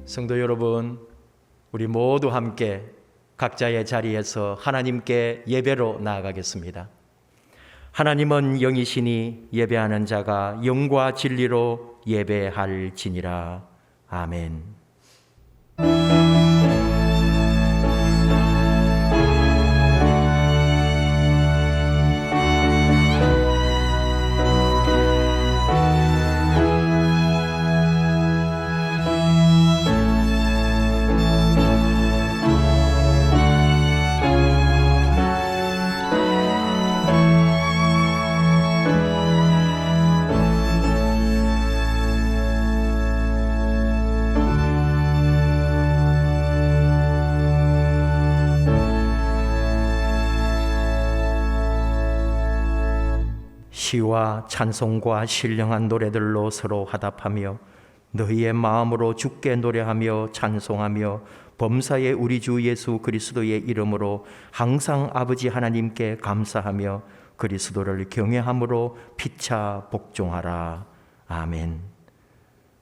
성도 여러분, 우리 모두 함께 각자의 자리에서 하나님께 예배로 나아가겠습니다. 하나님은 영이시니 예배하는 자가 영과 진리로 예배할지니라. 아멘. 시와 찬송과 신령한 노래들로 서로 화답하며 너희의 마음으로 주께 노래하며 찬송하며 범사의 우리 주 예수 그리스도의 이름으로 항상 아버지 하나님께 감사하며 그리스도를 경외함으로 피차 복종하라. 아멘.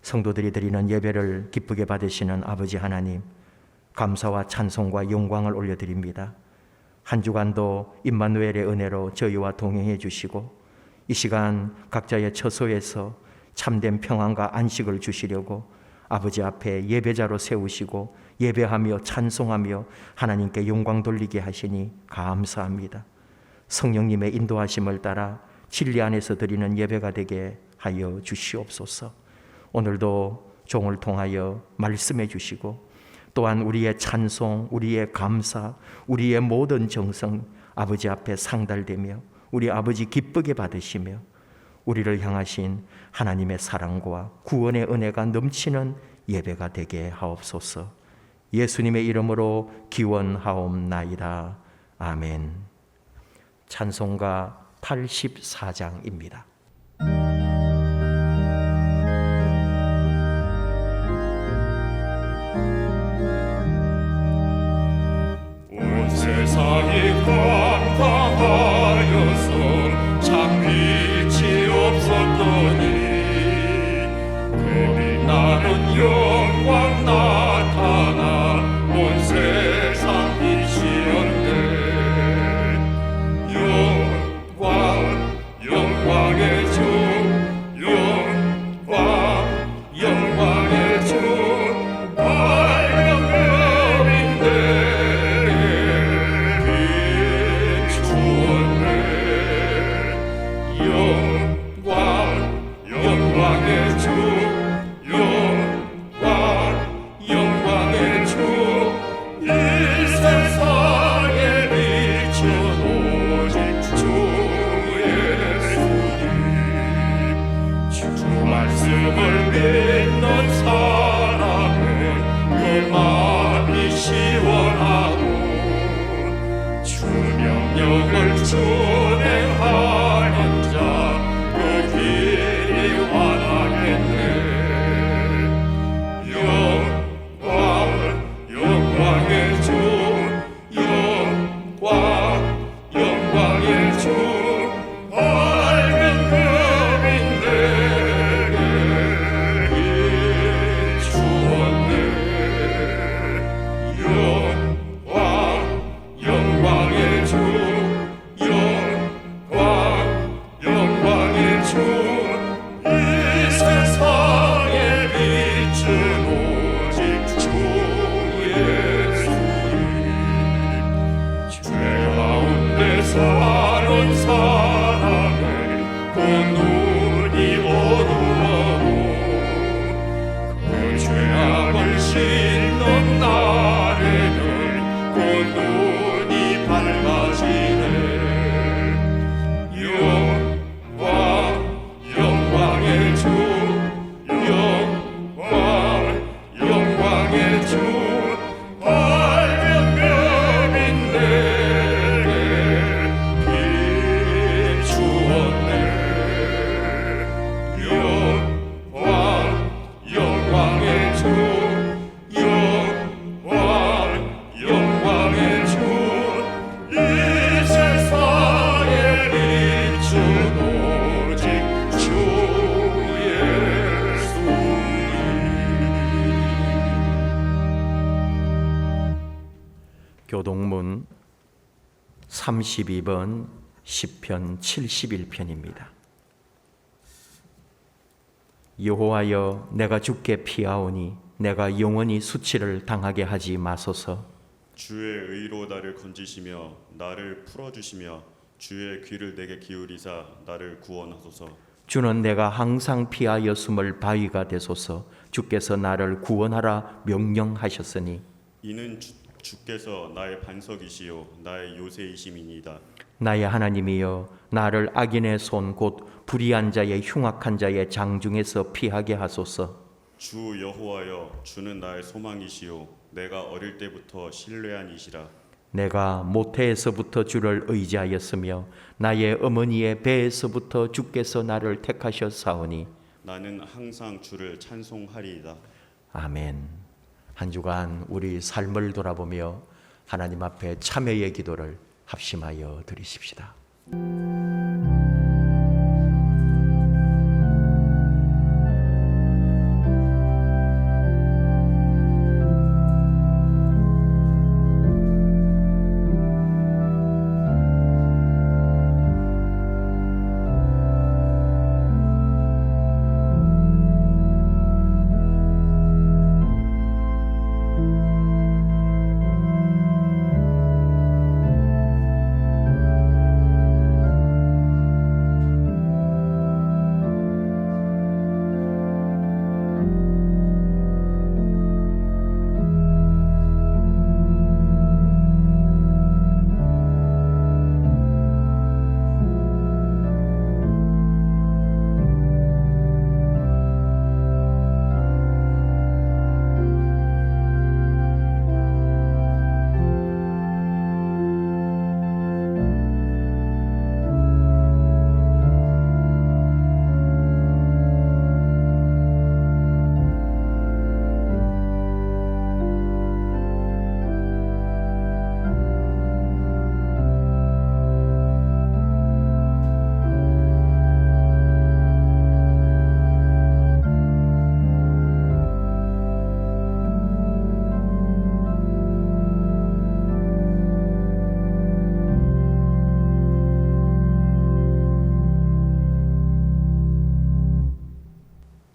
성도들이 드리는 예배를 기쁘게 받으시는 아버지 하나님, 감사와 찬송과 영광을 올려드립니다. 한 주간도 임마누엘의 은혜로 저희와 동행해 주시고 이 시간 각자의 처소에서 참된 평안과 안식을 주시려고 아버지 앞에 예배자로 세우시고 예배하며 찬송하며 하나님께 영광 돌리게 하시니 감사합니다. 성령님의 인도하심을 따라 진리 안에서 드리는 예배가 되게 하여 주시옵소서. 오늘도 종을 통하여 말씀해 주시고 또한 우리의 찬송, 우리의 감사, 우리의 모든 정성 아버지 앞에 상달되며 우리 아버지 기쁘게 받으시며 우리를 향하신 하나님의 사랑과 구원의 은혜가 넘치는 예배가 되게 하옵소서. 예수님의 이름으로 기원하옵나이다. 아멘. 찬송가 84장입니다. 온 세상이 깜깜하여서 참 빛이 없었더니 그 빛나는 영광 나타나 온 세상 빛이었네. 영광의 교동문 32번 시편 71편입니다. 여호와여, 내가 주께 피하오니 내가 영원히 수치를 당하게 하지 마소서. 주의 의로 나를 건지시며 나를 풀어주시며 주의 귀를 내게 기울이사 나를 구원하소서. 주는 내가 항상 피하여 숨을 바위가 되소서. 주께서 나를 구원하라 명령하셨으니 이는 주께서 나의 반석이시요 나의 요새이심이니이다. 나의 하나님이여, 나를 악인의 손 곧 불의한 자의 흉악한 자의 장중에서 피하게 하소서. 주 여호와여, 주는 나의 소망이시요 내가 어릴 때부터 신뢰한 이시라. 내가 모태에서부터 주를 의지하였으며 나의 어머니의 배에서부터 주께서 나를 택하셨사오니 나는 항상 주를 찬송하리이다. 아멘. 한 주간 우리 삶을 돌아보며 하나님 앞에 참회의 기도를 합심하여 드리십시다.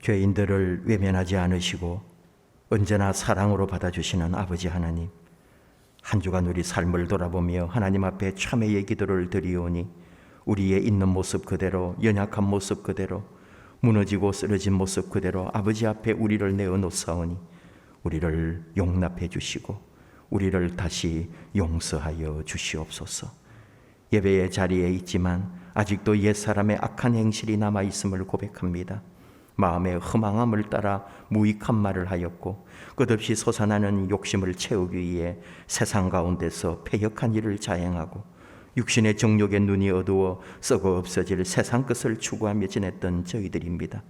죄인들을 외면하지 않으시고 언제나 사랑으로 받아주시는 아버지 하나님, 한 주간 우리 삶을 돌아보며 하나님 앞에 참회의 기도를 드리오니 우리의 있는 모습 그대로, 연약한 모습 그대로, 무너지고 쓰러진 모습 그대로 아버지 앞에 우리를 내어놓사오니 우리를 용납해 주시고 우리를 다시 용서하여 주시옵소서. 예배의 자리에 있지만 아직도 옛사람의 악한 행실이 남아있음을 고백합니다. 마음의 허망함을 따라 무익한 말을 하였고 끝없이 솟아나는 욕심을 채우기 위해 세상 가운데서 패역한 일을 자행하고 육신의 정욕의 눈이 어두워 썩어 없어질 세상 것을 추구하며 지냈던 저희들입니다.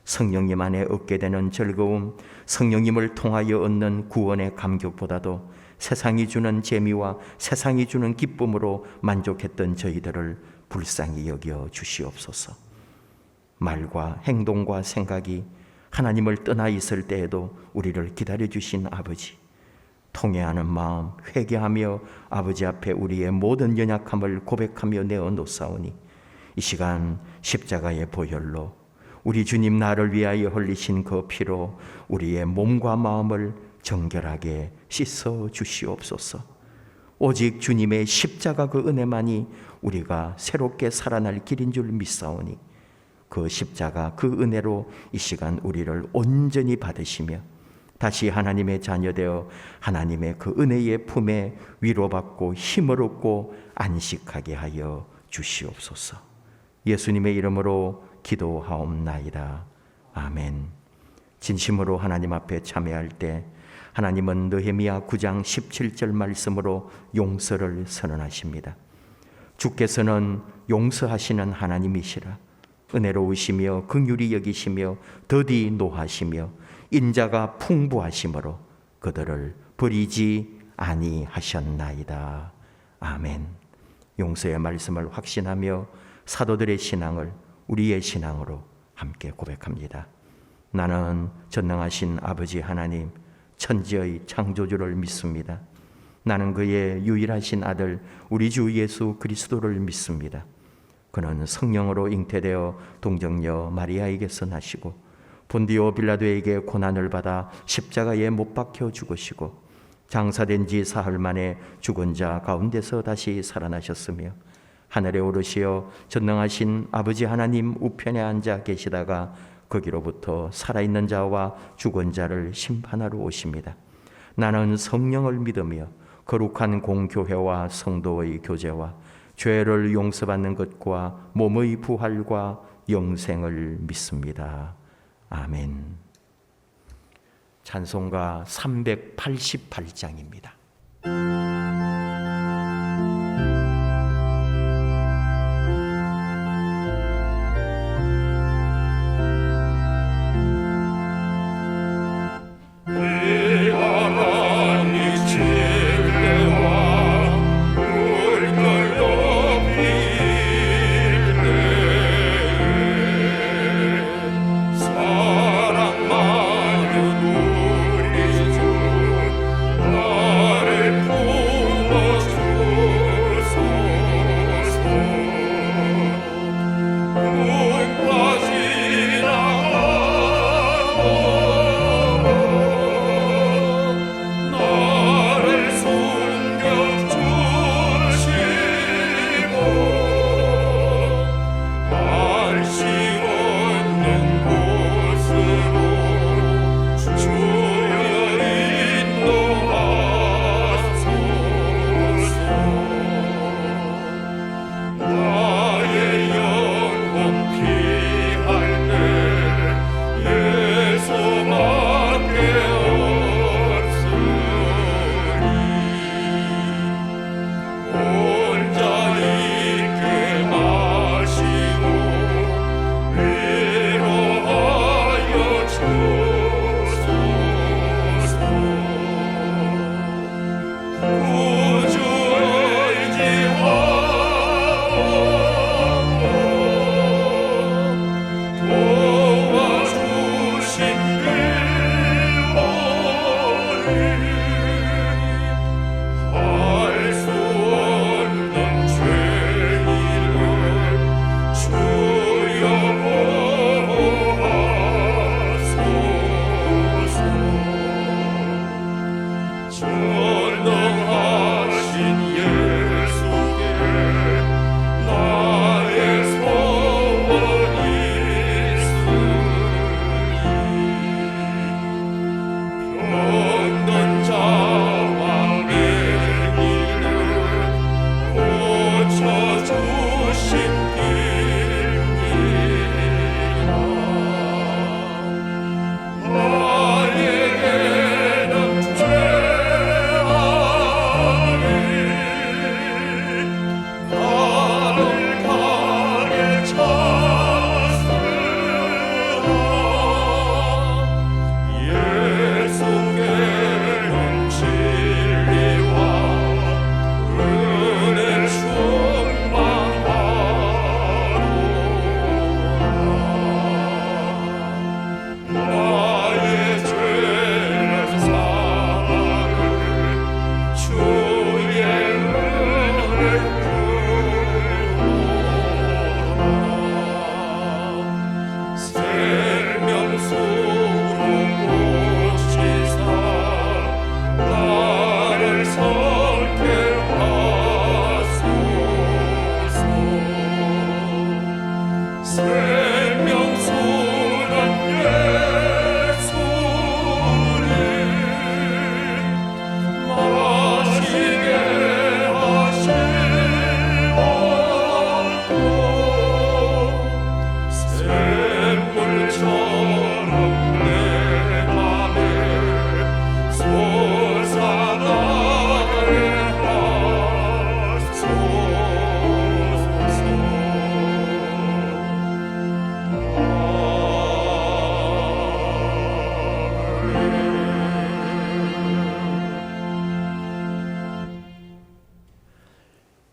성령님 안에 얻게 되는 즐거움, 성령님을 통하여 얻는 구원의 감격보다도 세상이 주는 재미와 세상이 주는 기쁨으로 만족했던 저희들을 불쌍히 여겨 주시옵소서. 말과 행동과 생각이 하나님을 떠나 있을 때에도 우리를 기다려주신 아버지, 통회하는 마음, 회개하며 아버지 앞에 우리의 모든 연약함을 고백하며 내어놓사오니 이 시간 십자가의 보혈로 우리 주님 나를 위하여 흘리신 그 피로 우리의 몸과 마음을 정결하게 씻어 주시옵소서. 오직 주님의 십자가 그 은혜만이 우리가 새롭게 살아날 길인 줄 믿사오니 그 십자가 그 은혜로 이 시간 우리를 온전히 받으시며 다시 하나님의 자녀되어 하나님의 그 은혜의 품에 위로받고 힘을 얻고 안식하게 하여 주시옵소서. 예수님의 이름으로 기도하옵나이다. 아멘. 진심으로 하나님 앞에 참회할 때 하나님은 느헤미야 9장 17절 말씀으로 용서를 선언하십니다. 주께서는 용서하시는 하나님이시라. 은혜로우시며 긍휼히 여기시며 더디 노하시며 인자가 풍부하심으로 그들을 버리지 아니하셨나이다. 아멘. 용서의 말씀을 확신하며 사도들의 신앙을 우리의 신앙으로 함께 고백합니다. 나는 전능하신 아버지 하나님, 천지의 창조주를 믿습니다. 나는 그의 유일하신 아들 우리 주 예수 그리스도를 믿습니다. 그는 성령으로 잉태되어 동정녀 마리아에게서 나시고 본디오 빌라도에게 고난을 받아 십자가에 못 박혀 죽으시고 장사된 지 사흘 만에 죽은 자 가운데서 다시 살아나셨으며 하늘에 오르시어 전능하신 아버지 하나님 우편에 앉아 계시다가 거기로부터 살아있는 자와 죽은 자를 심판하러 오십니다. 나는 성령을 믿으며 거룩한 공교회와 성도의 교제와 죄를 용서받는 것과 몸의 부활과 영생을 믿습니다. 아멘. 찬송가 388장입니다.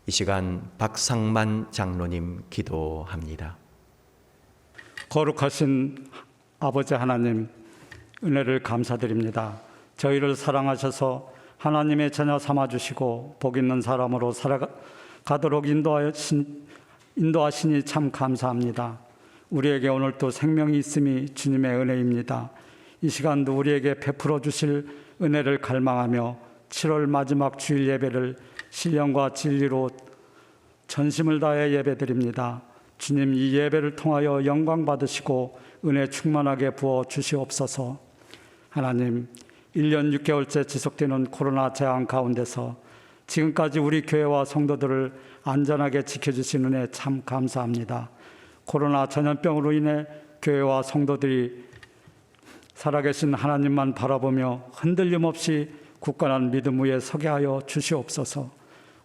이 시간 박상만 장로님 기도합니다. 거룩하신 아버지 하나님, 은혜를 감사드립니다. 저희를 사랑하셔서 하나님의 자녀 삼아주시고 복 있는 사람으로 살아가도록 인도하시니 참 감사합니다. 우리에게 오늘도 생명이 있음이 주님의 은혜입니다. 이 시간도 우리에게 베풀어 주실 은혜를 갈망하며 7월 마지막 주일 예배를 신령과 진리로 전심을 다해 예배드립니다. 주님, 이 예배를 통하여 영광 받으시고 은혜 충만하게 부어 주시옵소서. 하나님, 1년 6개월째 지속되는 코로나 재앙 가운데서 지금까지 우리 교회와 성도들을 안전하게 지켜주신 은혜 참 감사합니다. 코로나 전염병으로 인해 교회와 성도들이 살아계신 하나님만 바라보며 흔들림 없이 굳건한 믿음 위에 서게 하여 주시옵소서.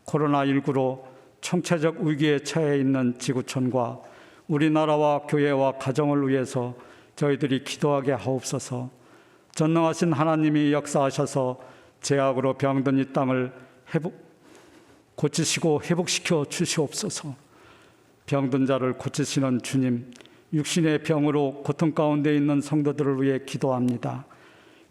코로나19로 총체적 위기에 처해 있는 지구촌과 우리나라와 교회와 가정을 위해서 저희들이 기도하게 하옵소서. 전능하신 하나님이 역사하셔서 죄악으로 병든 이 땅을 고치시고 회복시켜 주시옵소서. 병든 자를 고치시는 주님, 육신의 병으로 고통 가운데 있는 성도들을 위해 기도합니다.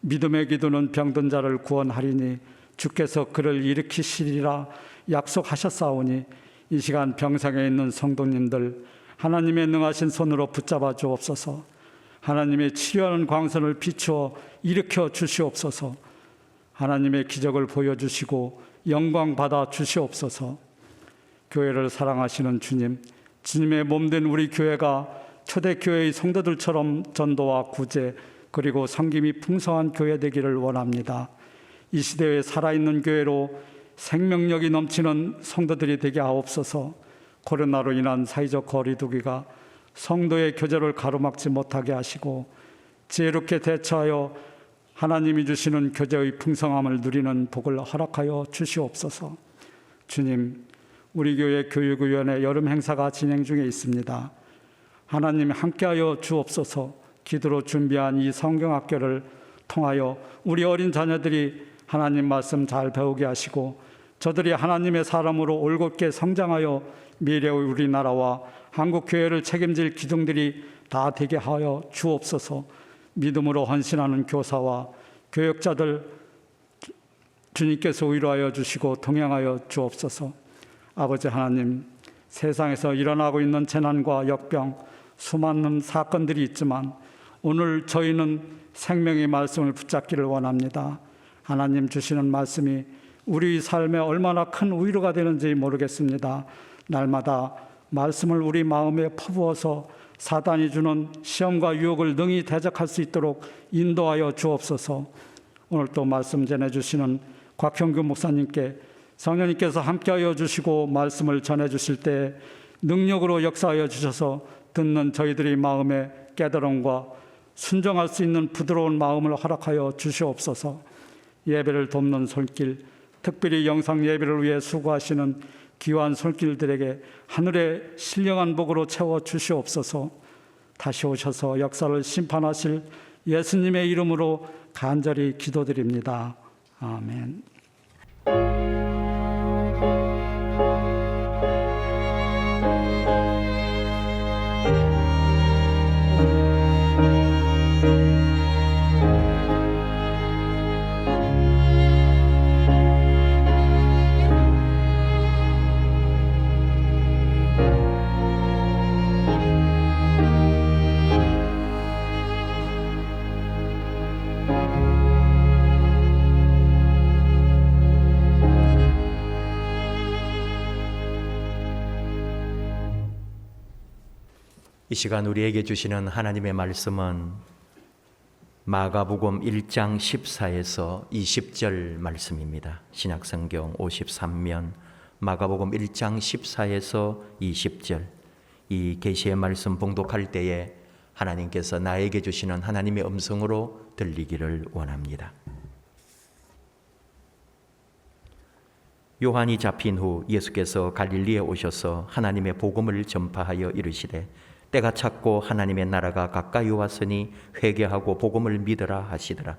믿음의 기도는 병든 자를 구원하리니 주께서 그를 일으키시리라 약속하셨사오니 이 시간 병상에 있는 성도님들 하나님의 능하신 손으로 붙잡아 주옵소서. 하나님의 치료하는 광선을 비추어 일으켜 주시옵소서. 하나님의 기적을 보여주시고 영광 받아 주시옵소서. 교회를 사랑하시는 주님, 주님의 몸된 우리 교회가 초대교회의 성도들처럼 전도와 구제 그리고 섬김이 풍성한 교회 되기를 원합니다. 이 시대에 살아있는 교회로 생명력이 넘치는 성도들이 되게 하옵소서. 코로나로 인한 사회적 거리두기가 성도의 교제를 가로막지 못하게 하시고 지혜롭게 대처하여 하나님이 주시는 교제의 풍성함을 누리는 복을 허락하여 주시옵소서. 주님, 우리 교회 교육위원회 여름 행사가 진행 중에 있습니다. 하나님 함께하여 주옵소서. 기도로 준비한 이 성경학교를 통하여 우리 어린 자녀들이 하나님 말씀 잘 배우게 하시고 저들이 하나님의 사람으로 올곧게 성장하여 미래의 우리나라와 한국 교회를 책임질 기둥들이 다 되게 하여 주옵소서. 믿음으로 헌신하는 교사와 교역자들 주님께서 위로하여 주시고 동행하여 주옵소서. 아버지 하나님, 세상에서 일어나고 있는 재난과 역병, 수많은 사건들이 있지만 오늘 저희는 생명의 말씀을 붙잡기를 원합니다. 하나님 주시는 말씀이 우리 삶에 얼마나 큰 위로가 되는지 모르겠습니다. 날마다 말씀을 우리 마음에 퍼부어서 사단이 주는 시험과 유혹을 능히 대적할 수 있도록 인도하여 주옵소서. 오늘 또 말씀 전해주시는 곽형규 목사님께 성령님께서 함께하여 주시고 말씀을 전해주실 때 능력으로 역사하여 주셔서 듣는 저희들의 마음에 깨달음과 순종할 수 있는 부드러운 마음을 허락하여 주시옵소서. 예배를 돕는 손길, 특별히 영상 예배를 위해 수고하시는 귀한 손길들에게 하늘의 신령한 복으로 채워 주시옵소서. 다시 오셔서 역사를 심판하실 예수님의 이름으로 간절히 기도드립니다. 아멘. 이 시간 우리에게 주시는 하나님의 말씀은 마가복음 1장 14에서 20절 말씀입니다. 신약성경 53면 마가복음 1장 14에서 20절, 이 계시의 말씀 봉독할 때에 하나님께서 나에게 주시는 하나님의 음성으로 들리기를 원합니다. 요한이 잡힌 후 예수께서 갈릴리에 오셔서 하나님의 복음을 전파하여 이르시되 때가 찼고 하나님의 나라가 가까이 왔으니 회개하고 복음을 믿으라 하시더라.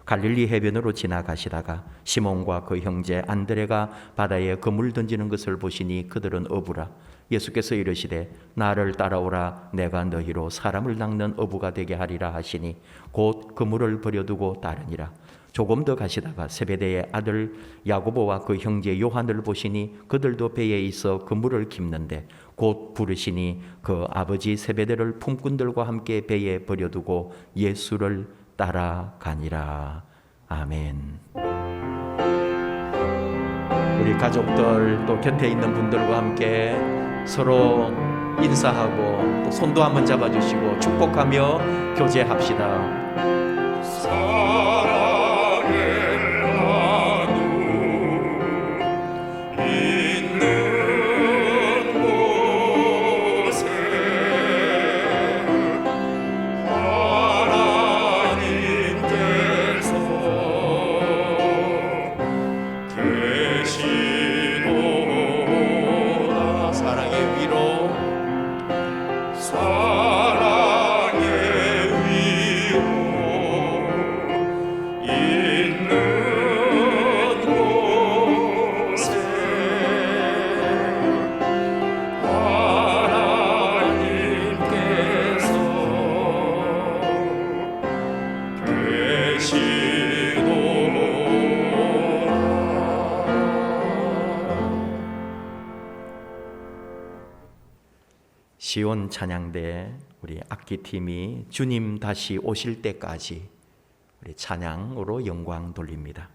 갈릴리 해변으로 지나가시다가 시몬과 그 형제 안드레가 바다에 그물 던지는 것을 보시니 그들은 어부라. 예수께서 이르시되 나를 따라오라. 내가 너희로 사람을 낚는 어부가 되게 하리라 하시니 곧 그물을 버려두고 따르니라. 조금 더 가시다가 세베대의 아들 야고보와 그 형제 요한을 보시니 그들도 배에 있어 그물을 깁는데 곧 부르시니 그 아버지 세베대를 품꾼들과 함께 배에 버려두고 예수를 따라가니라. 아멘. 우리 가족들 또 곁에 있는 분들과 함께 서로 인사하고 또 손도 한번 잡아주시고 축복하며 교제합시다. 시온 찬양대 우리 악기팀이 주님 다시 오실 때까지 우리 찬양으로 영광 돌립니다.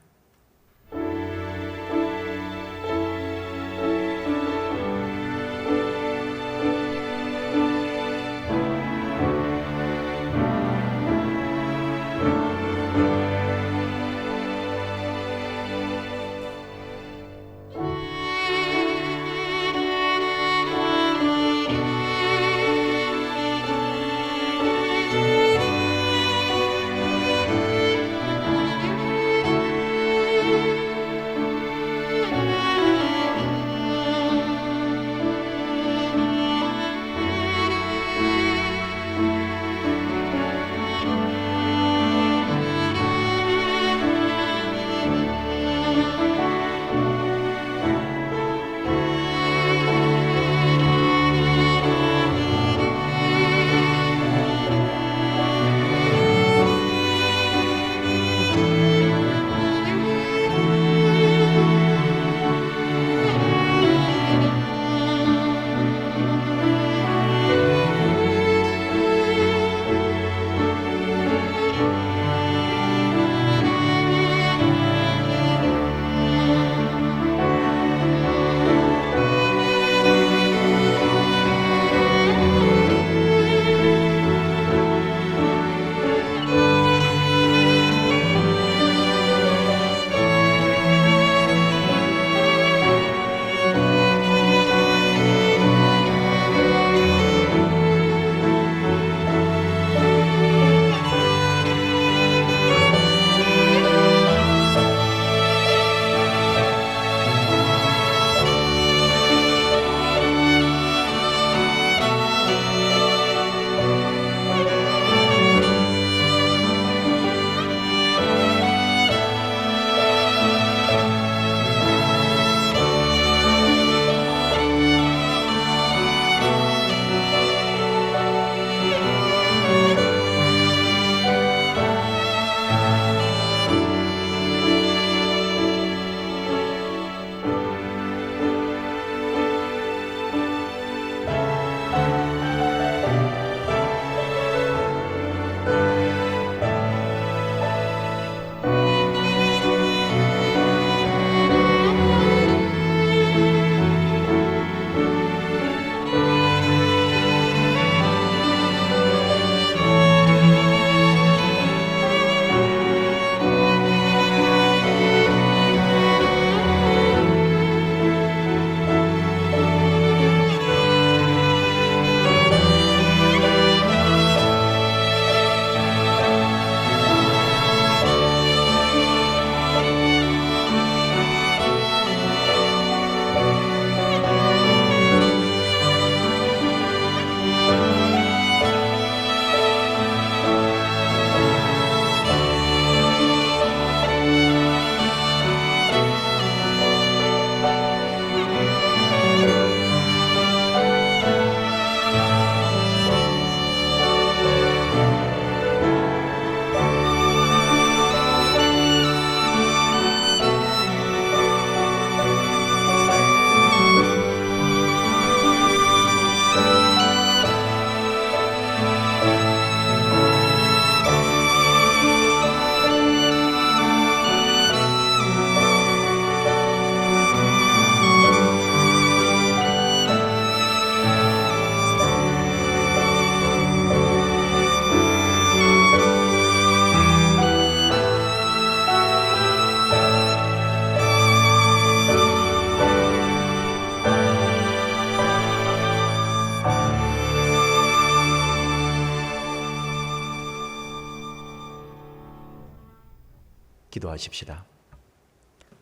기도하십시다.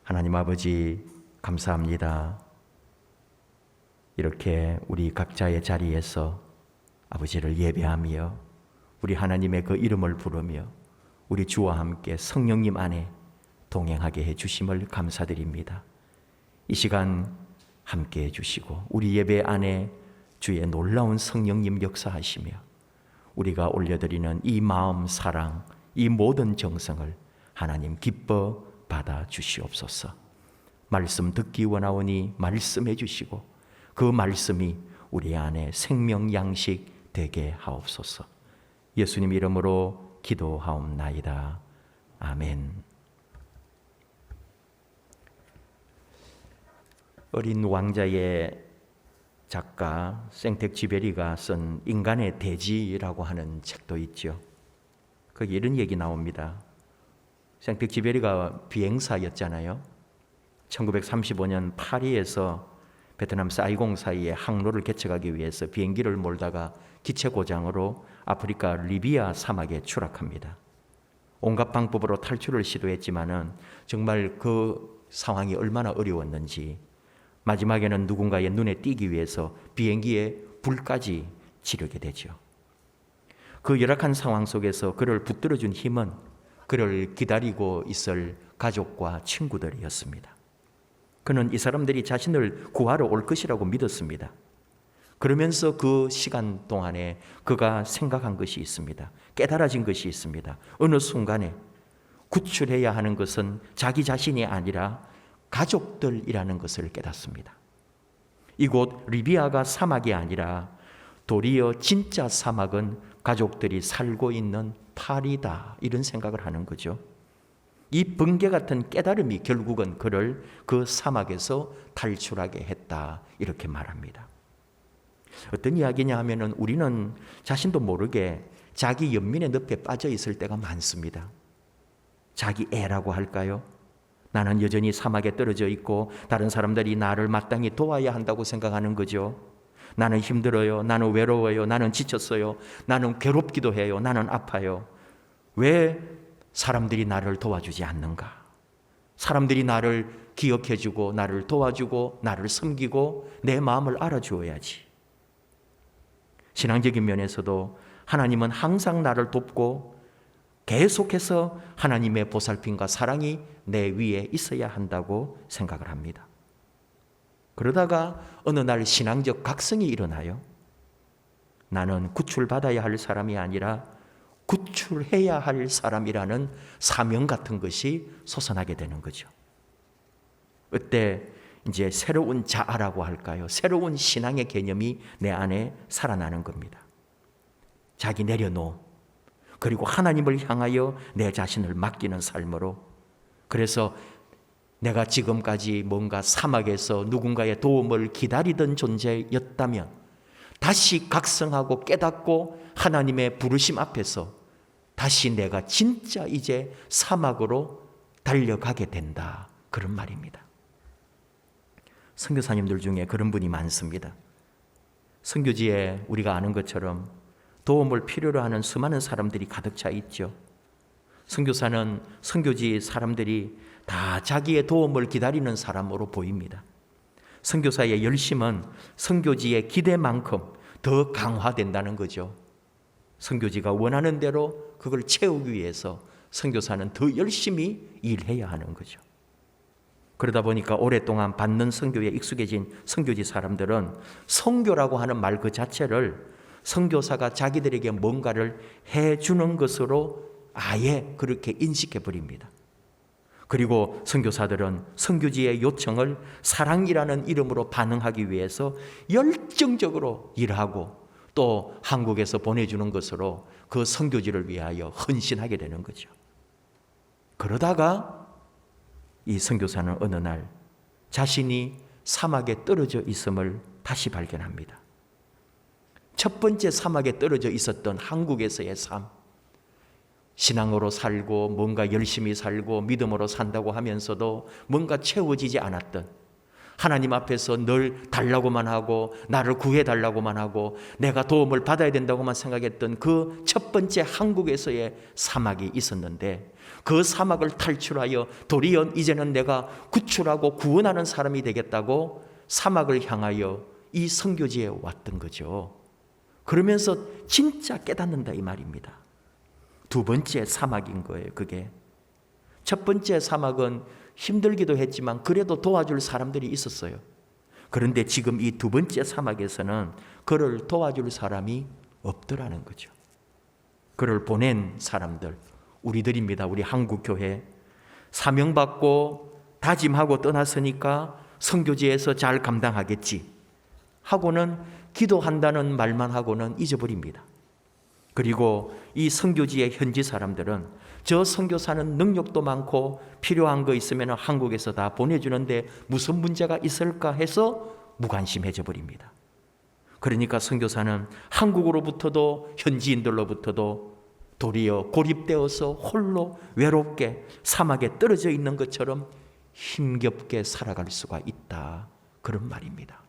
하나님 아버지, 감사합니다. 이렇게 우리 각자의 자리에서 아버지를 예배하며 우리 하나님의 그 이름을 부르며 우리 주와 함께 성령님 안에 동행하게 해주심을 감사드립니다. 이 시간 함께 해주시고 우리 예배 안에 주의 놀라운 성령님 역사하시며 우리가 올려드리는 이 마음, 사랑, 이 모든 정성을 하나님 기뻐 받아 주시옵소서. 말씀 듣기 원하오니 말씀해 주시고 그 말씀이 우리 안에 생명 양식 되게 하옵소서. 예수님 이름으로 기도하옵나이다. 아멘. 어린 왕자의 작가 생텍쥐베리가 쓴 인간의 대지라고 하는 책도 있죠. 거기 이런 얘기 나옵니다. 생텍쥐베리가 비행사였잖아요. 1935년 파리에서 베트남 사이공 사이에 항로를 개척하기 위해서 비행기를 몰다가 기체 고장으로 아프리카 리비아 사막에 추락합니다. 온갖 방법으로 탈출을 시도했지만은 정말 그 상황이 얼마나 어려웠는지 마지막에는 누군가의 눈에 띄기 위해서 비행기에 불까지 지르게 되죠. 그 열악한 상황 속에서 그를 붙들어준 힘은 그를 기다리고 있을 가족과 친구들이었습니다. 그는 이 사람들이 자신을 구하러 올 것이라고 믿었습니다. 그러면서 그 시간 동안에 그가 생각한 것이 있습니다. 깨달아진 것이 있습니다. 어느 순간에 구출해야 하는 것은 자기 자신이 아니라 가족들이라는 것을 깨닫습니다. 이곳 리비아가 사막이 아니라 도리어 진짜 사막은 가족들이 살고 있는 파리다, 이런 생각을 하는 거죠. 이 번개 같은 깨달음이 결국은 그를 그 사막에서 탈출하게 했다, 이렇게 말합니다. 어떤 이야기냐 하면은 우리는 자신도 모르게 자기 연민의 늪에 빠져 있을 때가 많습니다. 자기 애라고 할까요? 나는 여전히 사막에 떨어져 있고 다른 사람들이 나를 마땅히 도와야 한다고 생각하는 거죠. 나는 힘들어요. 나는 외로워요. 나는 지쳤어요. 나는 괴롭기도 해요. 나는 아파요. 왜 사람들이 나를 도와주지 않는가? 사람들이 나를 기억해주고 나를 도와주고 나를 섬기고 내 마음을 알아주어야지. 신앙적인 면에서도 하나님은 항상 나를 돕고 계속해서 하나님의 보살핌과 사랑이 내 위에 있어야 한다고 생각을 합니다. 그러다가 어느 날 신앙적 각성이 일어나요. 나는 구출받아야 할 사람이 아니라 구출해야 할 사람이라는 사명 같은 것이 솟아나게 되는 거죠. 그때 이제 새로운 자아라고 할까요? 새로운 신앙의 개념이 내 안에 살아나는 겁니다. 자기 내려놓음, 그리고 하나님을 향하여 내 자신을 맡기는 삶으로. 그래서 내가 지금까지 뭔가 사막에서 누군가의 도움을 기다리던 존재였다면 다시 각성하고 깨닫고 하나님의 부르심 앞에서 다시 내가 진짜 이제 사막으로 달려가게 된다, 그런 말입니다. 선교사님들 중에 그런 분이 많습니다. 선교지에 우리가 아는 것처럼 도움을 필요로 하는 수많은 사람들이 가득 차 있죠. 선교사는 선교지 사람들이 다 자기의 도움을 기다리는 사람으로 보입니다. 선교사의 열심은 선교지의 기대만큼 더 강화된다는 거죠. 선교지가 원하는 대로 그걸 채우기 위해서 선교사는 더 열심히 일해야 하는 거죠. 그러다 보니까 오랫동안 받는 선교에 익숙해진 선교지 사람들은 선교라고 하는 말 그 자체를 선교사가 자기들에게 뭔가를 해주는 것으로 아예 그렇게 인식해 버립니다. 그리고 선교사들은 선교지의 요청을 사랑이라는 이름으로 반응하기 위해서 열정적으로 일하고 또 한국에서 보내주는 것으로 그 선교지를 위하여 헌신하게 되는 거죠. 그러다가 이 선교사는 어느 날 자신이 사막에 떨어져 있음을 다시 발견합니다. 첫 번째 사막에 떨어져 있었던 한국에서의 삶, 신앙으로 살고 뭔가 열심히 살고 믿음으로 산다고 하면서도 뭔가 채워지지 않았던, 하나님 앞에서 늘 달라고만 하고 나를 구해달라고만 하고 내가 도움을 받아야 된다고만 생각했던 그 첫 번째 한국에서의 사막이 있었는데 그 사막을 탈출하여 도리어 이제는 내가 구출하고 구원하는 사람이 되겠다고 사막을 향하여 이 선교지에 왔던 거죠. 그러면서 진짜 깨닫는다 이 말입니다. 두 번째 사막인 거예요. 그게 첫 번째 사막은 힘들기도 했지만 그래도 도와줄 사람들이 있었어요. 그런데 지금 이 두 번째 사막에서는 그를 도와줄 사람이 없더라는 거죠. 그를 보낸 사람들, 우리들입니다. 우리 한국교회 사명받고 다짐하고 떠났으니까 선교지에서 잘 감당하겠지 하고는 기도한다는 말만 하고는 잊어버립니다. 그리고 이 선교지의 현지 사람들은 저 선교사는 능력도 많고 필요한 거 있으면 한국에서 다 보내주는데 무슨 문제가 있을까 해서 무관심해져 버립니다. 그러니까 선교사는 한국으로부터도 현지인들로부터도 도리어 고립되어서 홀로 외롭게 사막에 떨어져 있는 것처럼 힘겹게 살아갈 수가 있다. 그런 말입니다.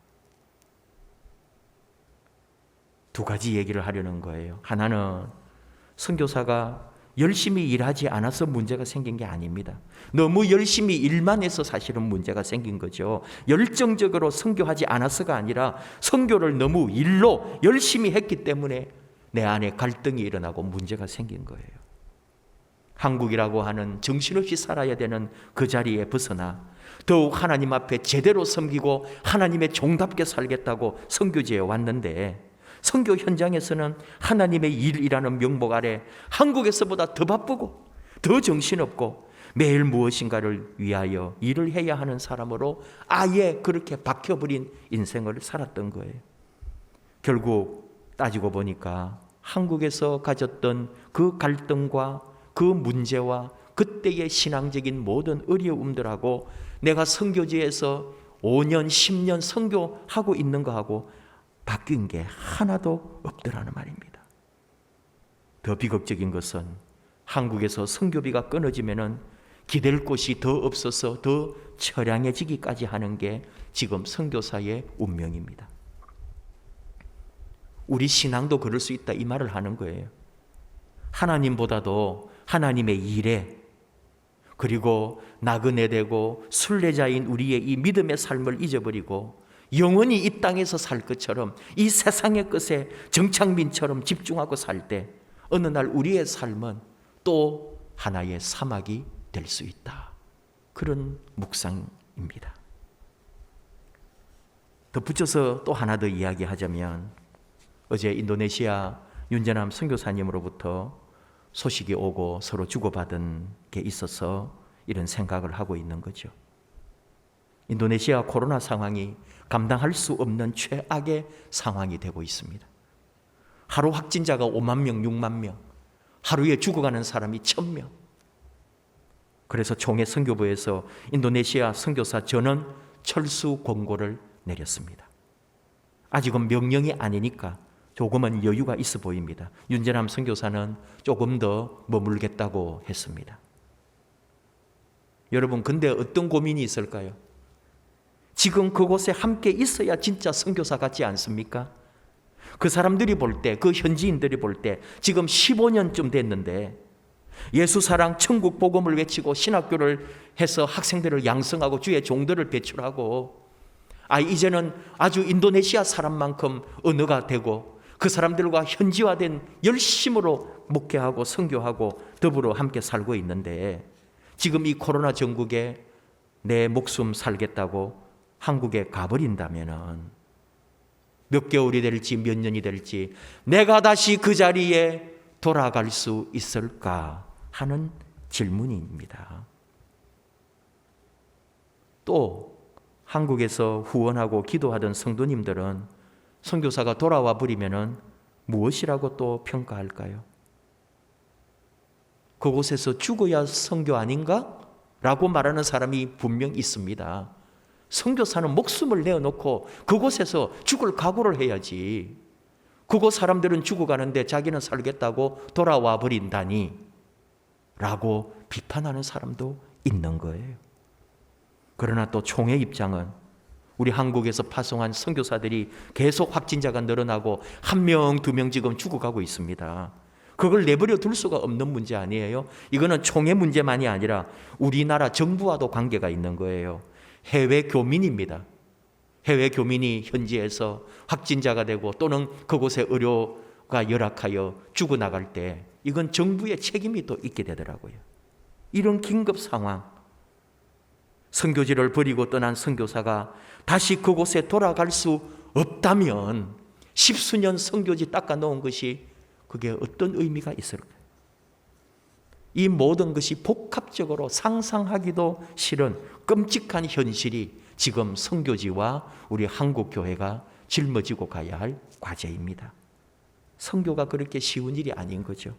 두 가지 얘기를 하려는 거예요. 하나는 선교사가 열심히 일하지 않아서 문제가 생긴 게 아닙니다. 너무 열심히 일만 해서 사실은 문제가 생긴 거죠. 열정적으로 선교하지 않아서가 아니라 선교를 너무 일로 열심히 했기 때문에 내 안에 갈등이 일어나고 문제가 생긴 거예요. 한국이라고 하는 정신없이 살아야 되는 그 자리에 벗어나 더욱 하나님 앞에 제대로 섬기고 하나님의 종답게 살겠다고 선교지에 왔는데 선교 현장에서는 하나님의 일이라는 명목 아래 한국에서보다 더 바쁘고 더 정신없고 매일 무엇인가를 위하여 일을 해야 하는 사람으로 아예 그렇게 박혀버린 인생을 살았던 거예요. 결국 따지고 보니까 한국에서 가졌던 그 갈등과 그 문제와 그때의 신앙적인 모든 어려움들하고 내가 선교지에서 5년, 10년 선교하고 있는 거하고 바뀐 게 하나도 없더라는 말입니다. 더 비극적인 것은 한국에서 선교비가 끊어지면은 기댈 곳이 더 없어서 더 처량해지기까지 하는 게 지금 선교사의 운명입니다. 우리 신앙도 그럴 수 있다 이 말을 하는 거예요. 하나님보다도 하나님의 일에 그리고 나그네되고 순례자인 우리의 이 믿음의 삶을 잊어버리고 영원히 이 땅에서 살 것처럼 이 세상의 것에 정착민처럼 집중하고 살 때 어느 날 우리의 삶은 또 하나의 사막이 될 수 있다. 그런 묵상입니다. 덧붙여서 또 하나 더 이야기하자면 어제 인도네시아 윤재남 선교사님으로부터 소식이 오고 서로 주고받은 게 있어서 이런 생각을 하고 있는 거죠. 인도네시아 코로나 상황이 감당할 수 없는 최악의 상황이 되고 있습니다. 하루 확진자가 5만 명, 6만 명, 하루에 죽어가는 사람이 1,000명. 그래서 총회 선교부에서 인도네시아 선교사 전원 철수 권고를 내렸습니다. 아직은 명령이 아니니까 조금은 여유가 있어 보입니다. 윤재남 선교사는 조금 더 머물겠다고 했습니다. 여러분, 근데 어떤 고민이 있을까요? 지금 그곳에 함께 있어야 진짜 선교사 같지 않습니까? 그 사람들이 볼 때, 그 현지인들이 볼 때 지금 15년쯤 됐는데 예수 사랑 천국 복음을 외치고 신학교를 해서 학생들을 양성하고 주의 종들을 배출하고 이제는 아주 인도네시아 사람만큼 언어가 되고 그 사람들과 현지화된 열심으로 목회하고 선교하고 더불어 함께 살고 있는데 지금 이 코로나 전국에 내 목숨 살겠다고 한국에 가버린다면 몇 개월이 될지 몇 년이 될지 내가 다시 그 자리에 돌아갈 수 있을까 하는 질문입니다. 또 한국에서 후원하고 기도하던 성도님들은 선교사가 돌아와 버리면은 무엇이라고 또 평가할까요? 그곳에서 죽어야 선교 아닌가? 라고 말하는 사람이 분명 있습니다. 선교사는 목숨을 내어놓고 그곳에서 죽을 각오를 해야지. 그곳 사람들은 죽어가는데 자기는 살겠다고 돌아와 버린다니 라고 비판하는 사람도 있는 거예요. 그러나 또 총회 입장은 우리 한국에서 파송한 선교사들이 계속 확진자가 늘어나고 1명, 2명 지금 죽어가고 있습니다. 그걸 내버려 둘 수가 없는 문제 아니에요. 이거는 총회 문제만이 아니라 우리나라 정부와도 관계가 있는 거예요. 해외 교민입니다. 해외 교민이 현지에서 확진자가 되고 또는 그곳에 의료가 열악하여 죽어나갈 때 이건 정부의 책임이 또 있게 되더라고요. 이런 긴급 상황, 선교지를 버리고 떠난 선교사가 다시 그곳에 돌아갈 수 없다면 10수년 선교지 닦아 놓은 것이 그게 어떤 의미가 있을까요? 이 모든 것이 복합적으로 상상하기도 싫은 끔찍한 현실이 지금 선교지와 우리 한국 교회가 짊어지고 가야 할 과제입니다. 선교가 그렇게 쉬운 일이 아닌 거죠.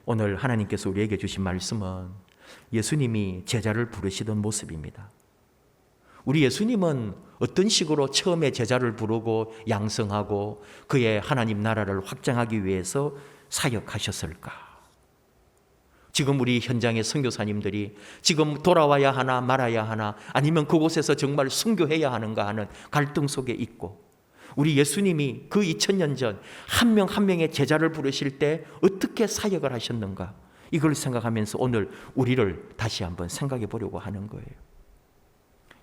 오늘 하나님께서 우리에게 주신 말씀은 예수님이 제자를 부르시던 모습입니다. 우리 예수님은 어떤 식으로 처음에 제자를 부르고 양성하고 그의 하나님 나라를 확장하기 위해서 사역하셨을까? 지금 우리 현장의 선교사님들이 지금 돌아와야 하나 말아야 하나 아니면 그곳에서 정말 순교해야 하는가 하는 갈등 속에 있고, 우리 예수님이 그 2000년 전 한 명 한 명의 제자를 부르실 때 어떻게 사역을 하셨는가, 이걸 생각하면서 오늘 우리를 다시 한번 생각해 보려고 하는 거예요.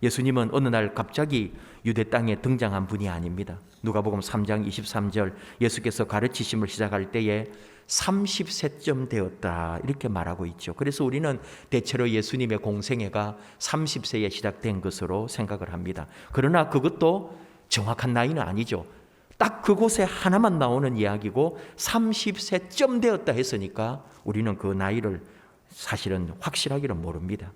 예수님은 어느 날 갑자기 유대 땅에 등장한 분이 아닙니다. 누가복음 3장 23절 예수께서 가르치심을 시작할 때에 30세쯤 되었다 이렇게 말하고 있죠. 그래서 우리는 대체로 예수님의 공생애가 30세에 시작된 것으로 생각을 합니다. 그러나 그것도 정확한 나이는 아니죠. 딱 그곳에 하나만 나오는 이야기고 30세쯤 되었다 했으니까 우리는 그 나이를 사실은 확실하기는 모릅니다.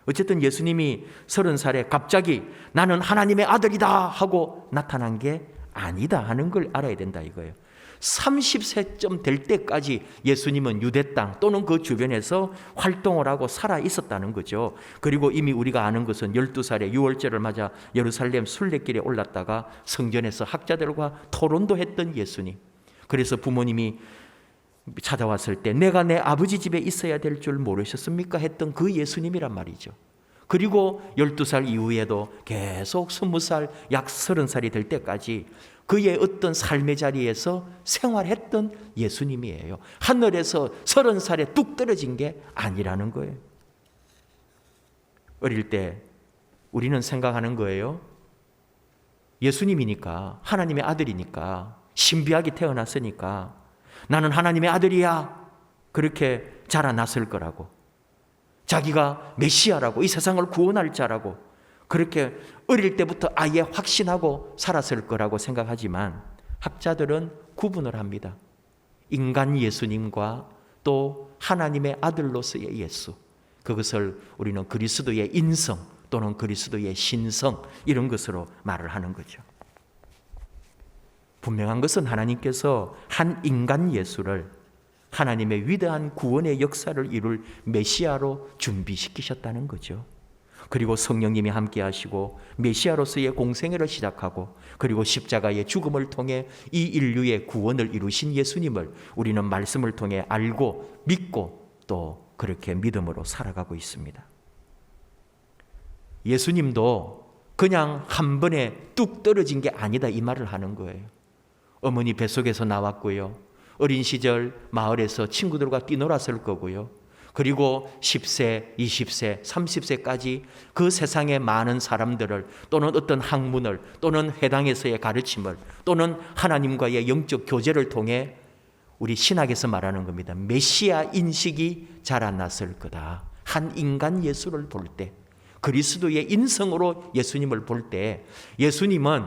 어쨌든 예수님이 30살에 갑자기 나는 하나님의 아들이다 하고 나타난 게 아니다 하는 걸 알아야 된다 이거예요. 30세쯤 될 때까지 예수님은 유대 땅 또는 그 주변에서 활동을 하고 살아 있었다는 거죠. 그리고 이미 우리가 아는 것은 12살에 유월절을 맞아 예루살렘 순례길에 올랐다가 성전에서 학자들과 토론도 했던 예수님. 그래서 부모님이 찾아왔을 때 내가 내 아버지 집에 있어야 될 줄 모르셨습니까? 했던 그 예수님이란 말이죠. 그리고 12살 이후에도 계속 20살, 약 30살이 될 때까지 그의 어떤 삶의 자리에서 생활했던 예수님이에요. 하늘에서 30살에 뚝 떨어진 게 아니라는 거예요. 어릴 때 우리는 생각하는 거예요. 예수님이니까, 하나님의 아들이니까, 신비하게 태어났으니까 나는 하나님의 아들이야 그렇게 자라났을 거라고, 자기가 메시아라고 이 세상을 구원할 자라고 그렇게 어릴 때부터 아예 확신하고 살았을 거라고 생각하지만 학자들은 구분을 합니다. 인간 예수님과 또 하나님의 아들로서의 예수, 그것을 우리는 그리스도의 인성 또는 그리스도의 신성 이런 것으로 말을 하는 거죠. 분명한 것은 하나님께서 한 인간 예수를 하나님의 위대한 구원의 역사를 이룰 메시아로 준비시키셨다는 거죠. 그리고 성령님이 함께 하시고 메시아로서의 공생애를 시작하고 그리고 십자가의 죽음을 통해 이 인류의 구원을 이루신 예수님을 우리는 말씀을 통해 알고 믿고 또 그렇게 믿음으로 살아가고 있습니다. 예수님도 그냥 한 번에 뚝 떨어진 게 아니다 이 말을 하는 거예요. 어머니 뱃속에서 나왔고요. 어린 시절 마을에서 친구들과 뛰놀았을 거고요. 그리고 10세, 20세, 30세까지 그 세상의 많은 사람들을 또는 어떤 학문을 또는 회당에서의 가르침을 또는 하나님과의 영적 교제를 통해 우리 신학에서 말하는 겁니다. 메시아 인식이 자라났을 거다. 한 인간 예수를 볼 때, 그리스도의 인성으로 예수님을 볼 때 예수님은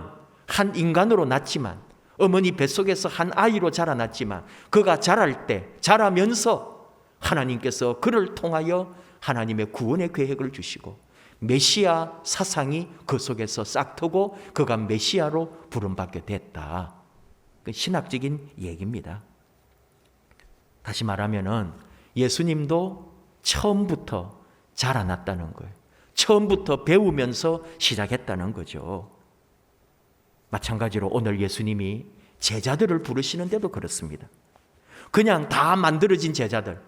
한 인간으로 났지만 어머니 뱃속에서 한 아이로 자라났지만 그가 자랄 때 자라면서 하나님께서 그를 통하여 하나님의 구원의 계획을 주시고 메시아 사상이 그 속에서 싹트고 그가 메시아로 부름받게 됐다. 신학적인 얘기입니다. 다시 말하면은 예수님도 처음부터 자라났다는 거예요. 처음부터 배우면서 시작했다는 거죠. 마찬가지로 오늘 예수님이 제자들을 부르시는데도 그렇습니다. 그냥 다 만들어진 제자들,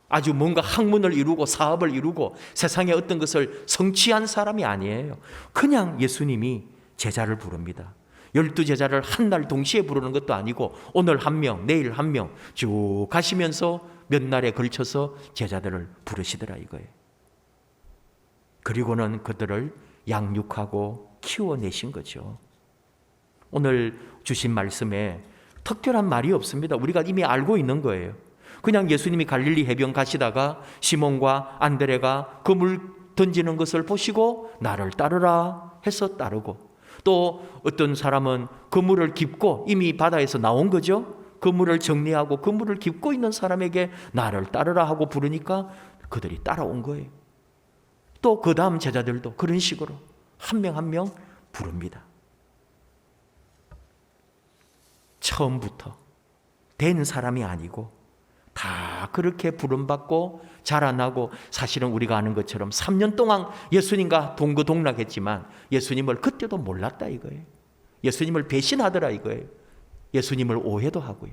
아주 뭔가 학문을 이루고 사업을 이루고 세상의 어떤 것을 성취한 사람이 아니에요. 그냥 예수님이 제자를 부릅니다. 제자를 한 날 동시에 부르는 것도 아니고 오늘 한 명, 내일 한 명 쭉 가시면서 몇 날에 걸쳐서 제자들을 부르시더라 이거예요. 그리고는 그들을 양육하고 키워내신 거죠. 오늘 주신 말씀에 특별한 말이 없습니다. 우리가 이미 알고 있는 거예요. 그냥 예수님이 갈릴리 해변 가시다가 시몬과 안드레가 그물 던지는 것을 보시고 나를 따르라 해서 따르고, 또 어떤 사람은 그물을 깁고 이미 바다에서 나온 거죠. 그물을 정리하고 그물을 깁고 있는 사람에게 나를 따르라 하고 부르니까 그들이 따라온 거예요. 또 그 다음 제자들도 그런 식으로 한 명 한 명 부릅니다. 처음부터 된 사람이 아니고 다 그렇게 부름받고 자라나고, 사실은 우리가 아는 것처럼 3년 동안 예수님과 동거동락했지만 예수님을 그때도 몰랐다 이거예요. 예수님을 배신하더라 이거예요. 예수님을 오해도 하고요.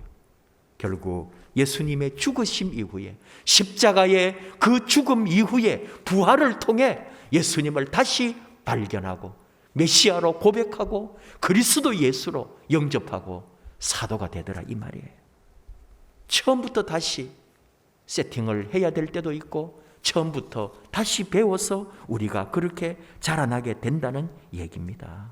결국 예수님의 죽으심 이후에, 십자가의 그 죽음 이후에 부활을 통해 예수님을 다시 발견하고 메시아로 고백하고 그리스도 예수로 영접하고 사도가 되더라 이 말이에요. 처음부터 다시 세팅을 해야 될 때도 있고 처음부터 다시 배워서 우리가 그렇게 자라나게 된다는 얘기입니다.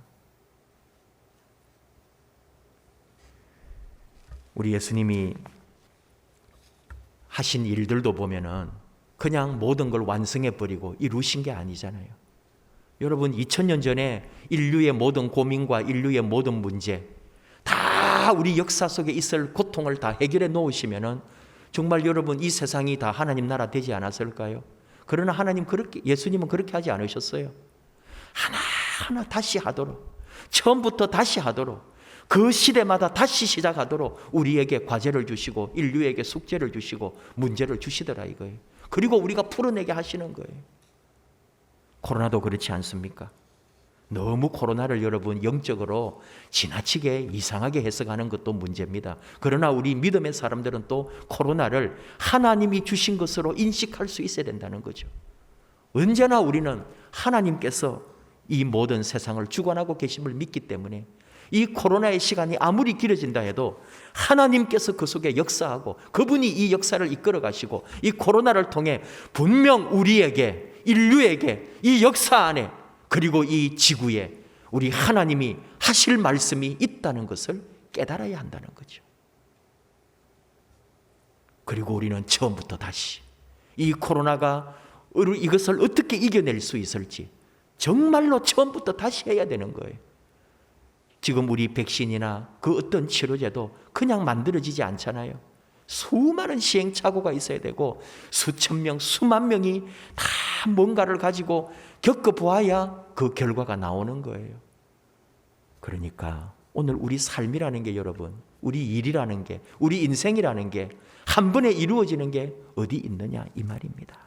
우리 예수님이 하신 일들도 보면은 그냥 모든 걸 완성해버리고 이루신 게 아니잖아요. 여러분 2000년 전에 인류의 모든 고민과 인류의 모든 문제 다 우리 역사 속에 있을 고통을 다 해결해 놓으시면은 정말 여러분 이 세상이 다 하나님 나라 되지 않았을까요? 그러나 하나님 그렇게, 예수님은 그렇게 하지 않으셨어요. 하나하나 다시 하도록, 처음부터 다시 하도록, 그 시대마다 다시 시작하도록 우리에게 과제를 주시고 인류에게 숙제를 주시고 문제를 주시더라 이거예요. 그리고 우리가 풀어내게 하시는 거예요. 코로나도 그렇지 않습니까? 너무 코로나를 여러분 영적으로 지나치게 이상하게 해석하는 것도 문제입니다. 그러나 우리 믿음의 사람들은 또 코로나를 하나님이 주신 것으로 인식할 수 있어야 된다는 거죠. 언제나 우리는 하나님께서 이 모든 세상을 주관하고 계심을 믿기 때문에 이 코로나의 시간이 아무리 길어진다 해도 하나님께서 그 속에 역사하고 그분이 이 역사를 이끌어 가시고 이 코로나를 통해 분명 우리에게, 인류에게 이 역사 안에 그리고 이 지구에 우리 하나님이 하실 말씀이 있다는 것을 깨달아야 한다는 거죠. 그리고 우리는 처음부터 다시 이 코로나가 이것을 어떻게 이겨낼 수 있을지 정말로 처음부터 다시 해야 되는 거예요. 지금 우리 백신이나 그 어떤 치료제도 그냥 만들어지지 않잖아요. 수많은 시행착오가 있어야 되고 수천 명, 수만 명이 다 뭔가를 가지고 겪어보아야 그 결과가 나오는 거예요. 그러니까 오늘 우리 삶이라는 게 여러분, 우리 일이라는 게, 우리 인생이라는 게 한 번에 이루어지는 게 어디 있느냐 이 말입니다.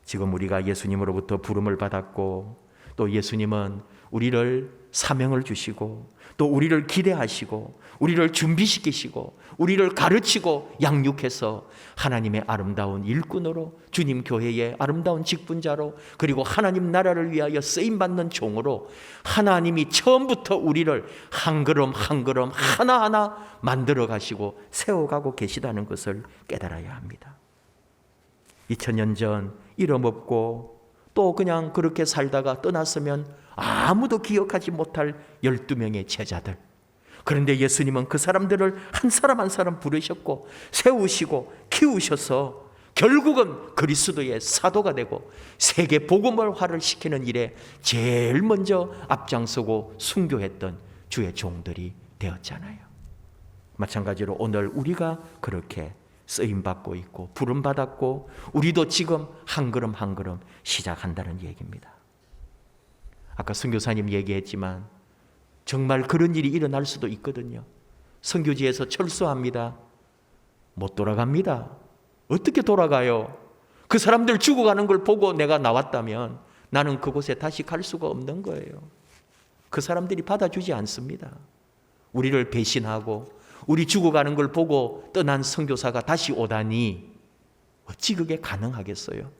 지금 우리가 예수님으로부터 부름을 받았고 또 예수님은 우리를 사명을 주시고 또 우리를 기대하시고 우리를 준비시키시고 우리를 가르치고 양육해서 하나님의 아름다운 일꾼으로, 주님 교회의 아름다운 직분자로, 그리고 하나님 나라를 위하여 쓰임받는 종으로 하나님이 처음부터 우리를 한 걸음 한 걸음 하나하나 만들어 가시고 세워가고 계시다는 것을 깨달아야 합니다. 2000년 전 잃어먹고 또 그냥 그렇게 살다가 떠났으면 아무도 기억하지 못할 12명의 제자들. 그런데 예수님은 그 사람들을 한 사람 한 사람 부르셨고 세우시고 키우셔서 결국은 그리스도의 사도가 되고 세계 복음화를 시키는 일에 제일 먼저 앞장서고 순교했던 주의 종들이 되었잖아요. 마찬가지로 오늘 우리가 그렇게 쓰임받고 있고 부름받았고 우리도 지금 한 걸음 한 걸음 시작한다는 얘기입니다. 아까 선교사님 얘기했지만 정말 그런 일이 일어날 수도 있거든요. 선교지에서 철수합니다. 못 돌아갑니다. 어떻게 돌아가요? 그 사람들 죽어가는 걸 보고 내가 나왔다면 나는 그곳에 다시 갈 수가 없는 거예요. 그 사람들이 받아주지 않습니다. 우리를 배신하고 우리 죽어가는 걸 보고 떠난 선교사가 다시 오다니 어찌 그게 가능하겠어요?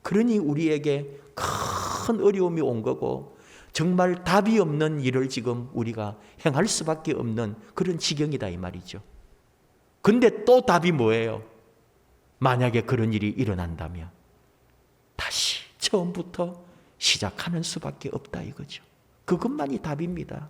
그러니 우리에게 큰 어려움이 온 거고 정말 답이 없는 일을 지금 우리가 행할 수밖에 없는 그런 지경이다 이 말이죠. 근데 또 답이 뭐예요? 만약에 그런 일이 일어난다면 다시 처음부터 시작하는 수밖에 없다 이거죠. 그것만이 답입니다.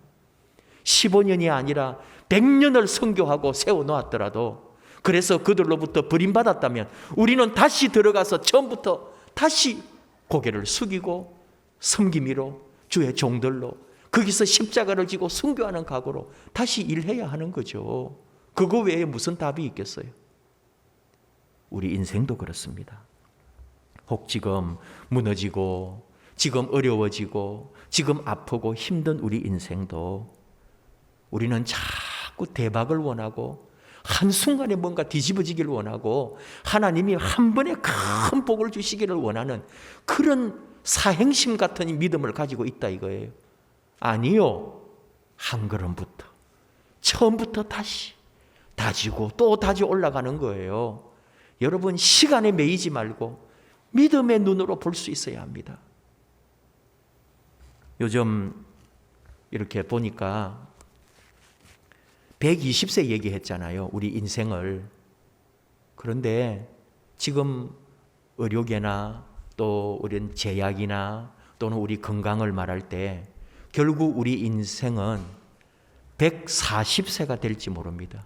15년이 아니라 100년을 선교하고 세워놓았더라도, 그래서 그들로부터 버림받았다면 우리는 다시 들어가서 처음부터 다시 고개를 숙이고 섬김이로 주의 종들로 거기서 십자가를 지고 순교하는 각오로 다시 일해야 하는 거죠. 그거 외에 무슨 답이 있겠어요? 우리 인생도 그렇습니다. 혹 지금 무너지고 지금 어려워지고 지금 아프고 힘든 우리 인생도 우리는 자꾸 대박을 원하고 한순간에 뭔가 뒤집어지기를 원하고 하나님이 한 번에 큰 복을 주시기를 원하는 그런 사행심 같은 믿음을 가지고 있다 이거예요. 아니요. 한 걸음부터 처음부터 다시 다지고 또 다지 올라가는 거예요. 여러분, 시간에 매이지 말고 믿음의 눈으로 볼 수 있어야 합니다. 요즘 이렇게 보니까 120세 얘기했잖아요. 우리 인생을. 그런데 지금 의료계나 또 우리 제약이나 또는 우리 건강을 말할 때 결국 우리 인생은 140세가 될지 모릅니다.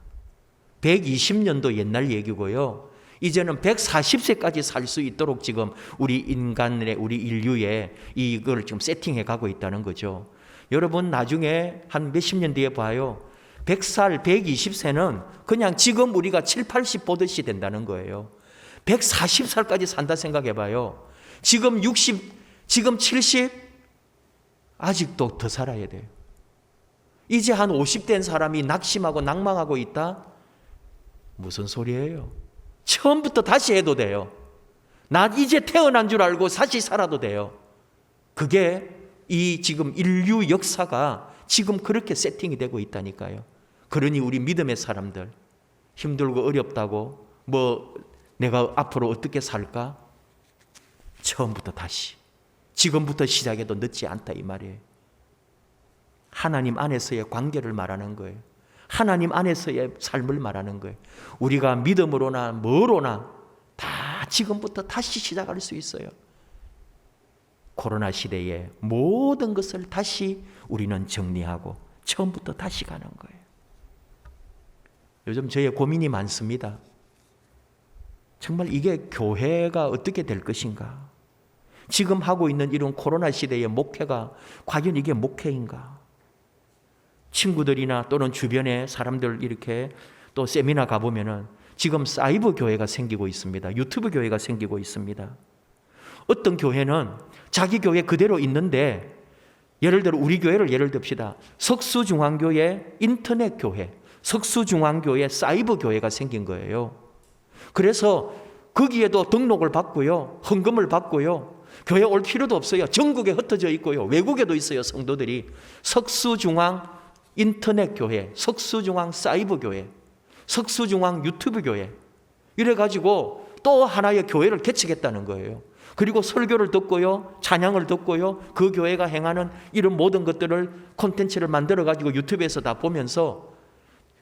120년도 옛날 얘기고요. 이제는 140세까지 살 수 있도록 지금 우리 인간의, 우리 인류에 이걸 지금 세팅해 가고 있다는 거죠. 여러분, 나중에 한 몇십 년 뒤에 봐요. 100살, 120세는 그냥 지금 우리가 7, 80 보듯이 된다는 거예요. 140살까지 산다 생각해 봐요. 지금 60, 지금 70, 아직도 더 살아야 돼요. 이제 한 50된 사람이 낙심하고 낭망하고 있다? 무슨 소리예요? 처음부터 다시 해도 돼요. 나 이제 태어난 줄 알고 다시 살아도 돼요. 그게 이 지금 인류 역사가 지금 그렇게 세팅이 되고 있다니까요. 그러니 우리 믿음의 사람들, 힘들고 어렵다고 뭐 내가 앞으로 어떻게 살까? 처음부터 다시, 지금부터 시작해도 늦지 않다 이 말이에요. 하나님 안에서의 관계를 말하는 거예요. 하나님 안에서의 삶을 말하는 거예요. 우리가 믿음으로나 뭐로나 다 지금부터 다시 시작할 수 있어요. 코로나 시대에 모든 것을 다시 우리는 정리하고 처음부터 다시 가는 거예요. 요즘 저의 고민이 많습니다. 정말 이게 교회가 어떻게 될 것인가? 지금 하고 있는 이런 코로나 시대의 목회가 과연 이게 목회인가? 친구들이나 또는 주변에 사람들 이렇게 또 세미나 가보면은 지금 사이버 교회가 생기고 있습니다. 유튜브 교회가 생기고 있습니다. 어떤 교회는 자기 교회 그대로 있는데, 예를 들어 우리 교회를 예를 듭시다. 석수중앙교회 인터넷 교회, 석수중앙교회 사이버 교회가 생긴 거예요. 그래서 거기에도 등록을 받고요, 헌금을 받고요, 교회 올 필요도 없어요. 전국에 흩어져 있고요, 외국에도 있어요. 성도들이 석수중앙 인터넷 교회, 석수중앙 사이버 교회, 석수중앙 유튜브 교회, 이래가지고 또 하나의 교회를 개척했다는 거예요. 그리고 설교를 듣고요, 찬양을 듣고요, 그 교회가 행하는 이런 모든 것들을 콘텐츠를 만들어가지고 유튜브에서 다 보면서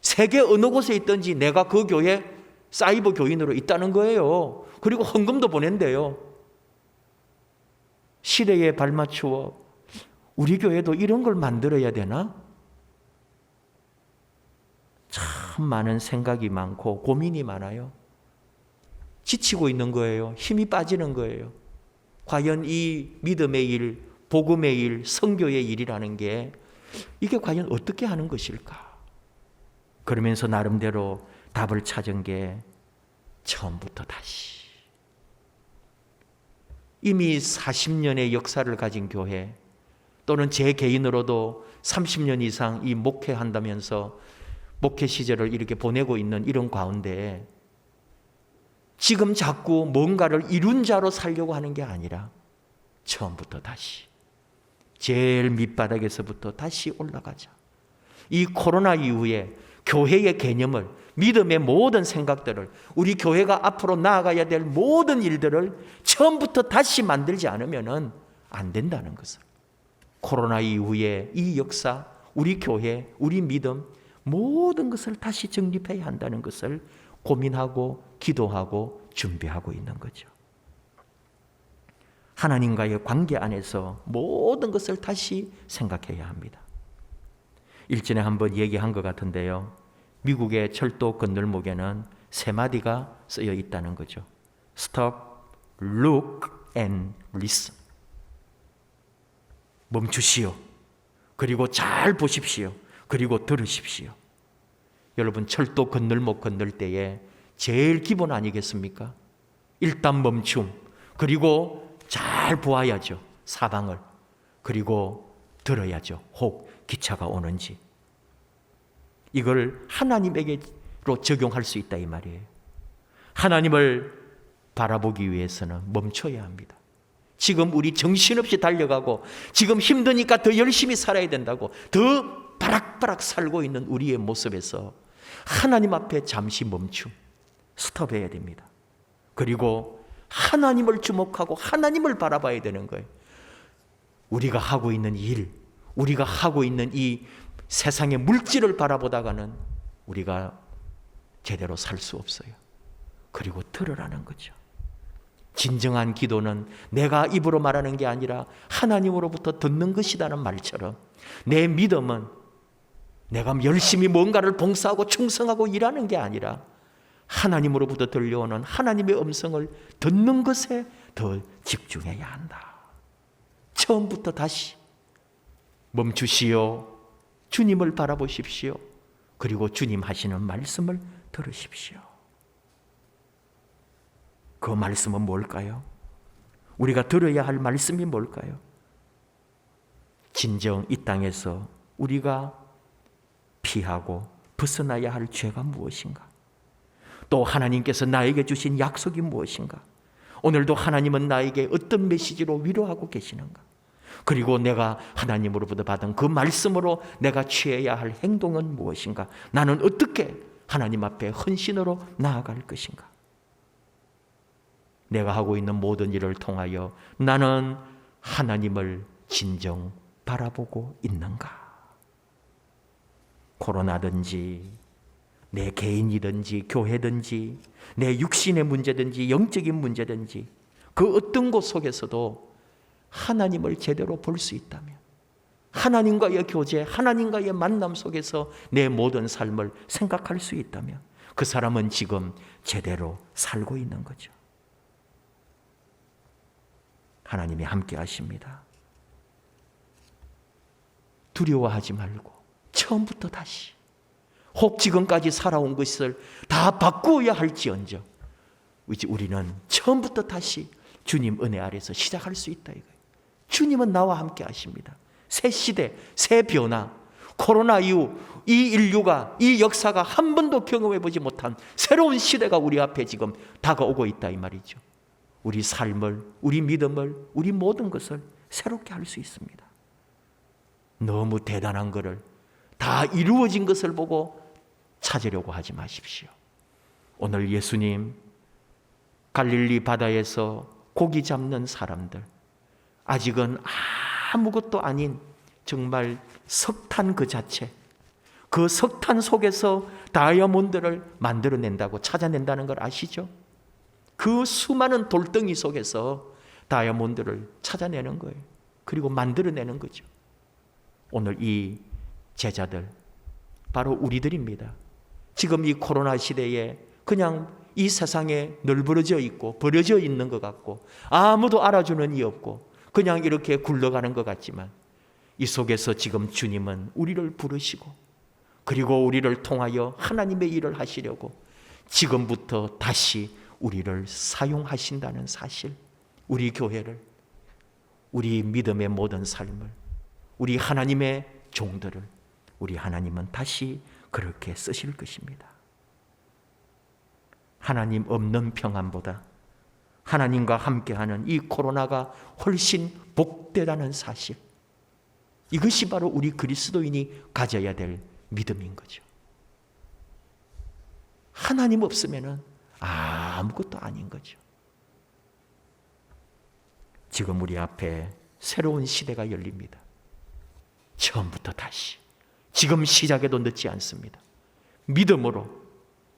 세계 어느 곳에 있든지 내가 그 교회 사이버 교인으로 있다는 거예요. 그리고 헌금도 보낸대요. 시대에 발맞추어 우리 교회도 이런 걸 만들어야 되나? 참 많은 생각이 많고 고민이 많아요. 지치고 있는 거예요. 힘이 빠지는 거예요. 과연 이 믿음의 일, 복음의 일, 선교의 일이라는 게 이게 과연 어떻게 하는 것일까? 그러면서 나름대로 답을 찾은 게 처음부터 다시. 이미 40년의 역사를 가진 교회, 또는 제 개인으로도 30년 이상 이 목회한다면서 목회 시절을 이렇게 보내고 있는 이런 가운데 지금 자꾸 뭔가를 이룬 자로 살려고 하는 게 아니라 처음부터 다시, 제일 밑바닥에서부터 다시 올라가자. 이 코로나 이후에 교회의 개념을, 믿음의 모든 생각들을, 우리 교회가 앞으로 나아가야 될 모든 일들을 처음부터 다시 만들지 않으면 안 된다는 것을. 코로나 이후에 이 역사, 우리 교회, 우리 믿음 모든 것을 다시 정립해야 한다는 것을 고민하고 기도하고 준비하고 있는 거죠. 하나님과의 관계 안에서 모든 것을 다시 생각해야 합니다. 일전에 한번 얘기한 것 같은데요. 미국의 철도 건널목에는 세 마디가 쓰여 있다는 거죠. Stop, look and listen. 멈추시오. 그리고 잘 보십시오. 그리고 들으십시오. 여러분, 철도 건널목 건널 때에 제일 기본 아니겠습니까? 일단 멈춤. 그리고 잘 보아야죠. 사방을. 그리고 들어야죠. 혹 기차가 오는지. 이걸 하나님에게로 적용할 수 있다 이 말이에요. 하나님을 바라보기 위해서는 멈춰야 합니다. 지금 우리 정신없이 달려가고 지금 힘드니까 더 열심히 살아야 된다고 더 바락바락 살고 있는 우리의 모습에서 하나님 앞에 잠시 멈춤, 스톱해야 됩니다. 그리고 하나님을 주목하고 하나님을 바라봐야 되는 거예요. 우리가 하고 있는 일, 우리가 하고 있는 이 세상의 물질을 바라보다가는 우리가 제대로 살 수 없어요. 그리고 들으라는 거죠. 진정한 기도는 내가 입으로 말하는 게 아니라 하나님으로부터 듣는 것이라는 말처럼 내 믿음은 내가 열심히 뭔가를 봉사하고 충성하고 일하는 게 아니라 하나님으로부터 들려오는 하나님의 음성을 듣는 것에 더 집중해야 한다. 처음부터 다시 멈추시오. 주님을 바라보십시오. 그리고 주님 하시는 말씀을 들으십시오. 그 말씀은 뭘까요? 우리가 들어야 할 말씀이 뭘까요? 진정 이 땅에서 우리가 피하고 벗어나야 할 죄가 무엇인가? 또 하나님께서 나에게 주신 약속이 무엇인가? 오늘도 하나님은 나에게 어떤 메시지로 위로하고 계시는가? 그리고 내가 하나님으로부터 받은 그 말씀으로 내가 취해야 할 행동은 무엇인가? 나는 어떻게 하나님 앞에 헌신으로 나아갈 것인가? 내가 하고 있는 모든 일을 통하여 나는 하나님을 진정 바라보고 있는가? 코로나든지 내 개인이든지 교회든지 내 육신의 문제든지 영적인 문제든지 그 어떤 곳 속에서도 하나님을 제대로 볼 수 있다면 하나님과의 교제, 하나님과의 만남 속에서 내 모든 삶을 생각할 수 있다면 그 사람은 지금 제대로 살고 있는 거죠. 하나님이 함께 하십니다. 두려워하지 말고 처음부터 다시 혹 지금까지 살아온 것을 다 바꾸어야 할지언정 우리는 처음부터 다시 주님 은혜 아래서 시작할 수 있다 이거예요. 주님은 나와 함께 하십니다. 새 시대, 새 변화, 코로나 이후 이 인류가 이 역사가 한 번도 경험해 보지 못한 새로운 시대가 우리 앞에 지금 다가오고 있다 이 말이죠. 우리 삶을, 우리 믿음을, 우리 모든 것을 새롭게 할 수 있습니다. 너무 대단한 것을 다 이루어진 것을 보고 찾으려고 하지 마십시오. 오늘 예수님 갈릴리 바다에서 고기 잡는 사람들, 아직은 아무것도 아닌 정말 석탄 그 자체, 그 석탄 속에서 다이아몬드를 만들어낸다고 찾아낸다는 걸 아시죠? 그 수많은 돌덩이 속에서 다이아몬드를 찾아내는 거예요. 그리고 만들어내는 거죠. 오늘 이 제자들 바로 우리들입니다. 지금 이 코로나 시대에 그냥 이 세상에 널브러져 있고 버려져 있는 것 같고 아무도 알아주는 이 없고 그냥 이렇게 굴러가는 것 같지만 이 속에서 지금 주님은 우리를 부르시고 그리고 우리를 통하여 하나님의 일을 하시려고 지금부터 다시 우리를 사용하신다는 사실, 우리 교회를, 우리 믿음의 모든 삶을, 우리 하나님의 종들을 우리 하나님은 다시 그렇게 쓰실 것입니다. 하나님 없는 평안보다 하나님과 함께하는 이 코로나가 훨씬 복되다는 사실, 이것이 바로 우리 그리스도인이 가져야 될 믿음인 거죠. 하나님 없으면은 아무것도 아닌 거죠. 지금 우리 앞에 새로운 시대가 열립니다. 처음부터 다시, 지금 시작해도 늦지 않습니다. 믿음으로,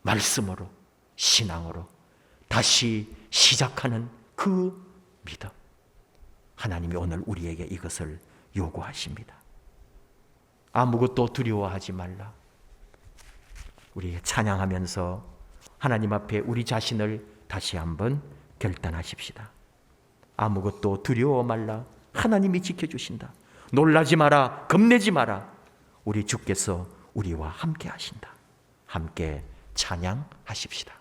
말씀으로, 신앙으로 다시 시작하는 그 믿음, 하나님이 오늘 우리에게 이것을 요구하십니다. 아무것도 두려워하지 말라. 우리 찬양하면서 하나님 앞에 우리 자신을 다시 한번 결단하십시다. 아무것도 두려워 말라. 하나님이 지켜주신다. 놀라지 마라. 겁내지 마라. 우리 주께서 우리와 함께 하신다. 함께 찬양하십시다.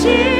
주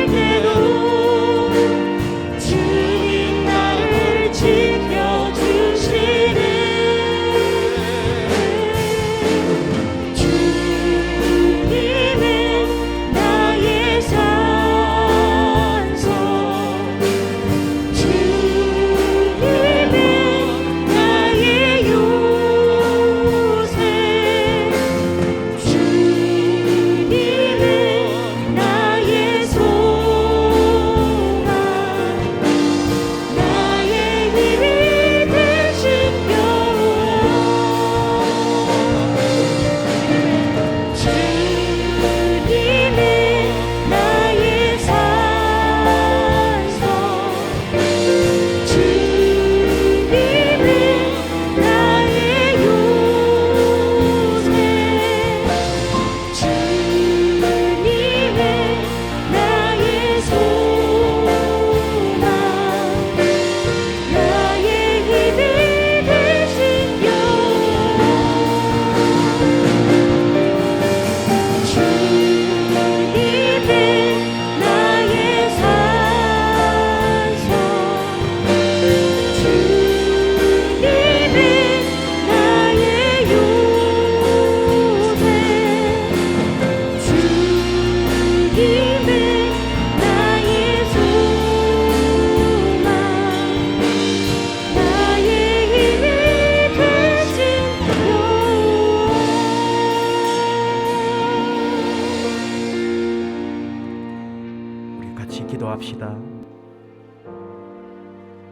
기도합시다.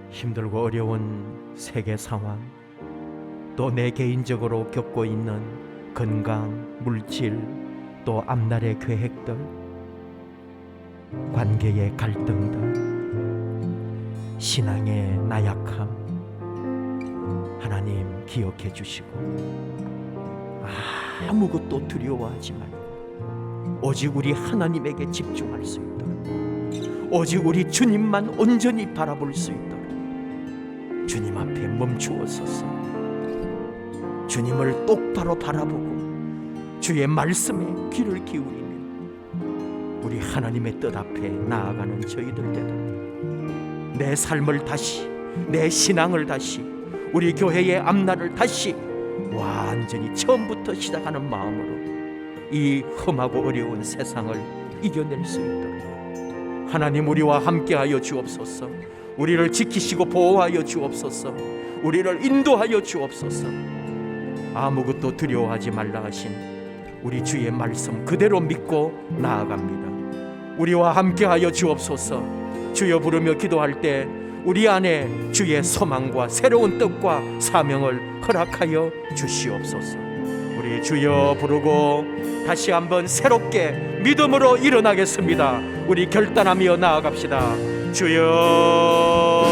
힘들고 어려운 세계 상황, 또 내 개인적으로 겪고 있는 건강, 물질, 또 앞날의 계획들, 관계의 갈등들, 신앙의 나약함, 하나님 기억해 주시고 아무것도 두려워하지 말고 오직 우리 하나님에게 집중할 수 있도록, 오직 우리 주님만 온전히 바라볼 수 있도록 주님 앞에 멈추어서서 주님을 똑바로 바라보고 주의 말씀에 귀를 기울이며 우리 하나님의 뜻 앞에 나아가는 저희들 되도록 내 삶을 다시, 내 신앙을 다시, 우리 교회의 앞날을 다시 완전히 처음부터 시작하는 마음으로 이 험하고 어려운 세상을 이겨낼 수 있도록 하나님 우리와 함께하여 주옵소서. 우리를 지키시고 보호하여 주옵소서. 우리를 인도하여 주옵소서. 아무것도 두려워하지 말라 하신 우리 주의 말씀 그대로 믿고 나아갑니다. 우리와 함께하여 주옵소서. 주여 부르며 기도할 때 우리 안에 주의 소망과 새로운 뜻과 사명을 허락하여 주시옵소서. 우리 주여 부르고 다시 한번 새롭게 믿음으로 일어나겠습니다. 우리 결단하며 나아갑시다. 주여.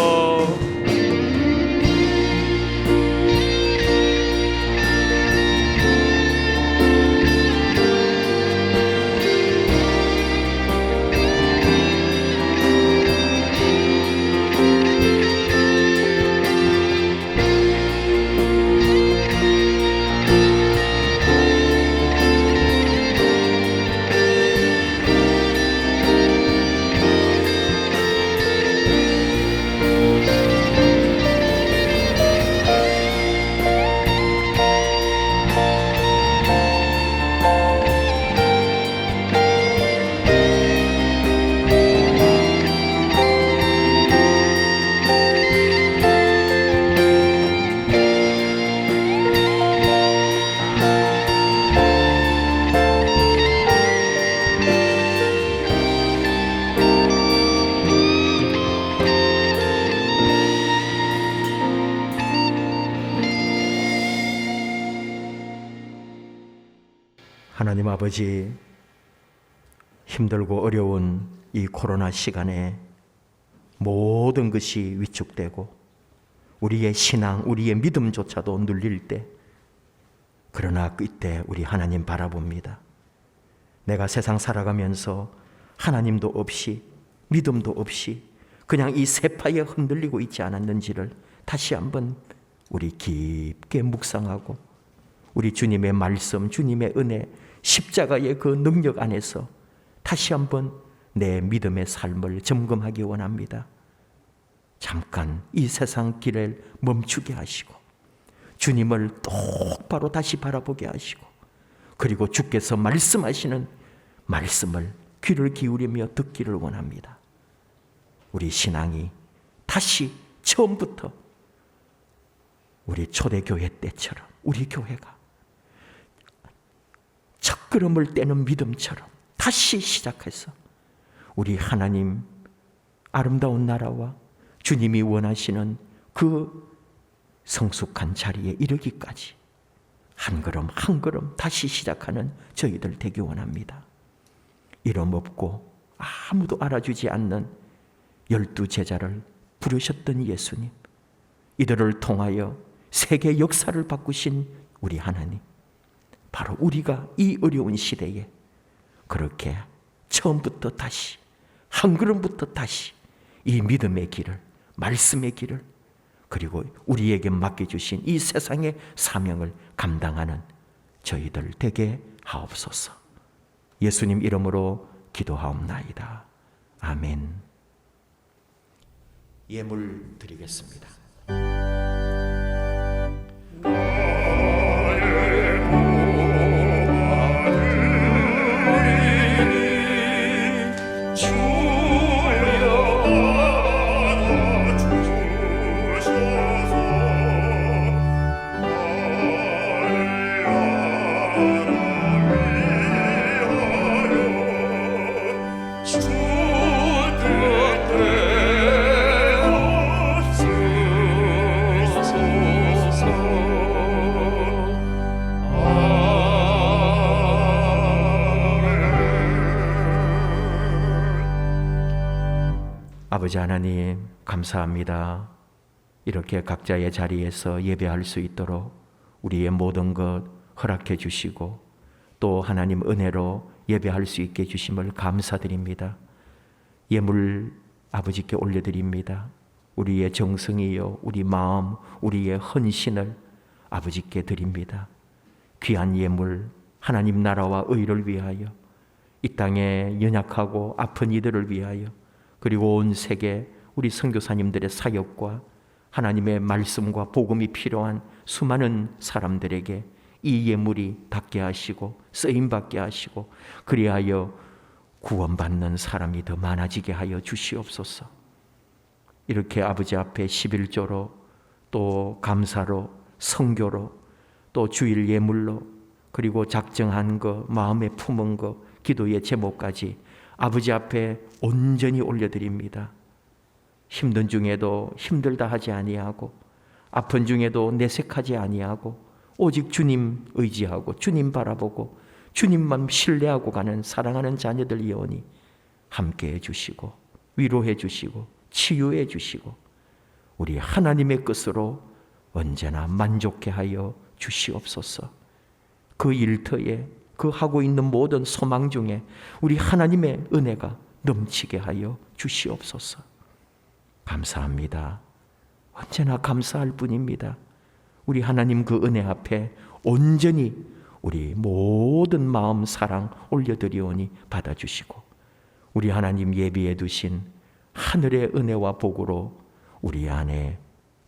하나님 아버지, 힘들고 어려운 이 코로나 시간에 모든 것이 위축되고 우리의 신앙, 우리의 믿음조차도 눌릴 때, 그러나 그때 우리 하나님 바라봅니다. 내가 세상 살아가면서 하나님도 없이 믿음도 없이 그냥 이 세파에 흔들리고 있지 않았는지를 다시 한번 우리 깊게 묵상하고 우리 주님의 말씀, 주님의 은혜, 십자가의 그 능력 안에서 다시 한번 내 믿음의 삶을 점검하기 원합니다. 잠깐 이 세상 길을 멈추게 하시고 주님을 똑바로 다시 바라보게 하시고 그리고 주께서 말씀하시는 말씀을 귀를 기울이며 듣기를 원합니다. 우리 신앙이 다시 처음부터 우리 초대교회 때처럼 우리 교회가 첫걸음을 떼는 믿음처럼 다시 시작해서 우리 하나님 아름다운 나라와 주님이 원하시는 그 성숙한 자리에 이르기까지 한 걸음 한 걸음 다시 시작하는 저희들 되기 원합니다. 이름 없고 아무도 알아주지 않는 12제자를 부르셨던 예수님, 이들을 통하여 세계 역사를 바꾸신 우리 하나님, 바로 우리가 이 어려운 시대에 그렇게 처음부터 다시 한 걸음부터 다시 이 믿음의 길을, 말씀의 길을, 그리고 우리에게 맡겨주신 이 세상의 사명을 감당하는 저희들 되게 하옵소서. 예수님 이름으로 기도하옵나이다. 아멘. 예물 드리겠습니다. 주들 아버지 하나님 감사합니다. 이렇게 각자의 자리에서 예배할 수 있도록 우리의 모든 것 허락해 주시고 또 하나님 은혜로 예배할 수 있게 해주심을 감사드립니다. 예물 아버지께 올려드립니다. 우리의 정성이요, 우리 마음, 우리의 헌신을 아버지께 드립니다. 귀한 예물, 하나님 나라와 의를 위하여, 이 땅에 연약하고 아픈 이들을 위하여, 그리고 온 세계 우리 선교사님들의 사역과 하나님의 말씀과 복음이 필요한 수많은 사람들에게 이 예물이 닿게 하시고 쓰임받게 하시고 그리하여 구원받는 사람이 더 많아지게 하여 주시옵소서. 이렇게 아버지 앞에 11조로 또 감사로 선교로 또 주일 예물로 그리고 작정한 것 마음에 품은 것 기도의 제목까지 아버지 앞에 온전히 올려드립니다. 힘든 중에도 힘들다 하지 아니하고 아픈 중에도 내색하지 아니하고 오직 주님 의지하고 주님 바라보고 주님만 신뢰하고 가는 사랑하는 자녀들 영원히 함께해 주시고 위로해 주시고 치유해 주시고 우리 하나님의 뜻으로 언제나 만족해 하여 주시옵소서. 그 일터에 그 하고 있는 모든 소망 중에 우리 하나님의 은혜가 넘치게 하여 주시옵소서. 감사합니다. 언제나 감사할 뿐입니다. 우리 하나님 그 은혜 앞에 온전히 우리 모든 마음 사랑 올려드리오니 받아주시고 우리 하나님 예비해 두신 하늘의 은혜와 복으로 우리 안에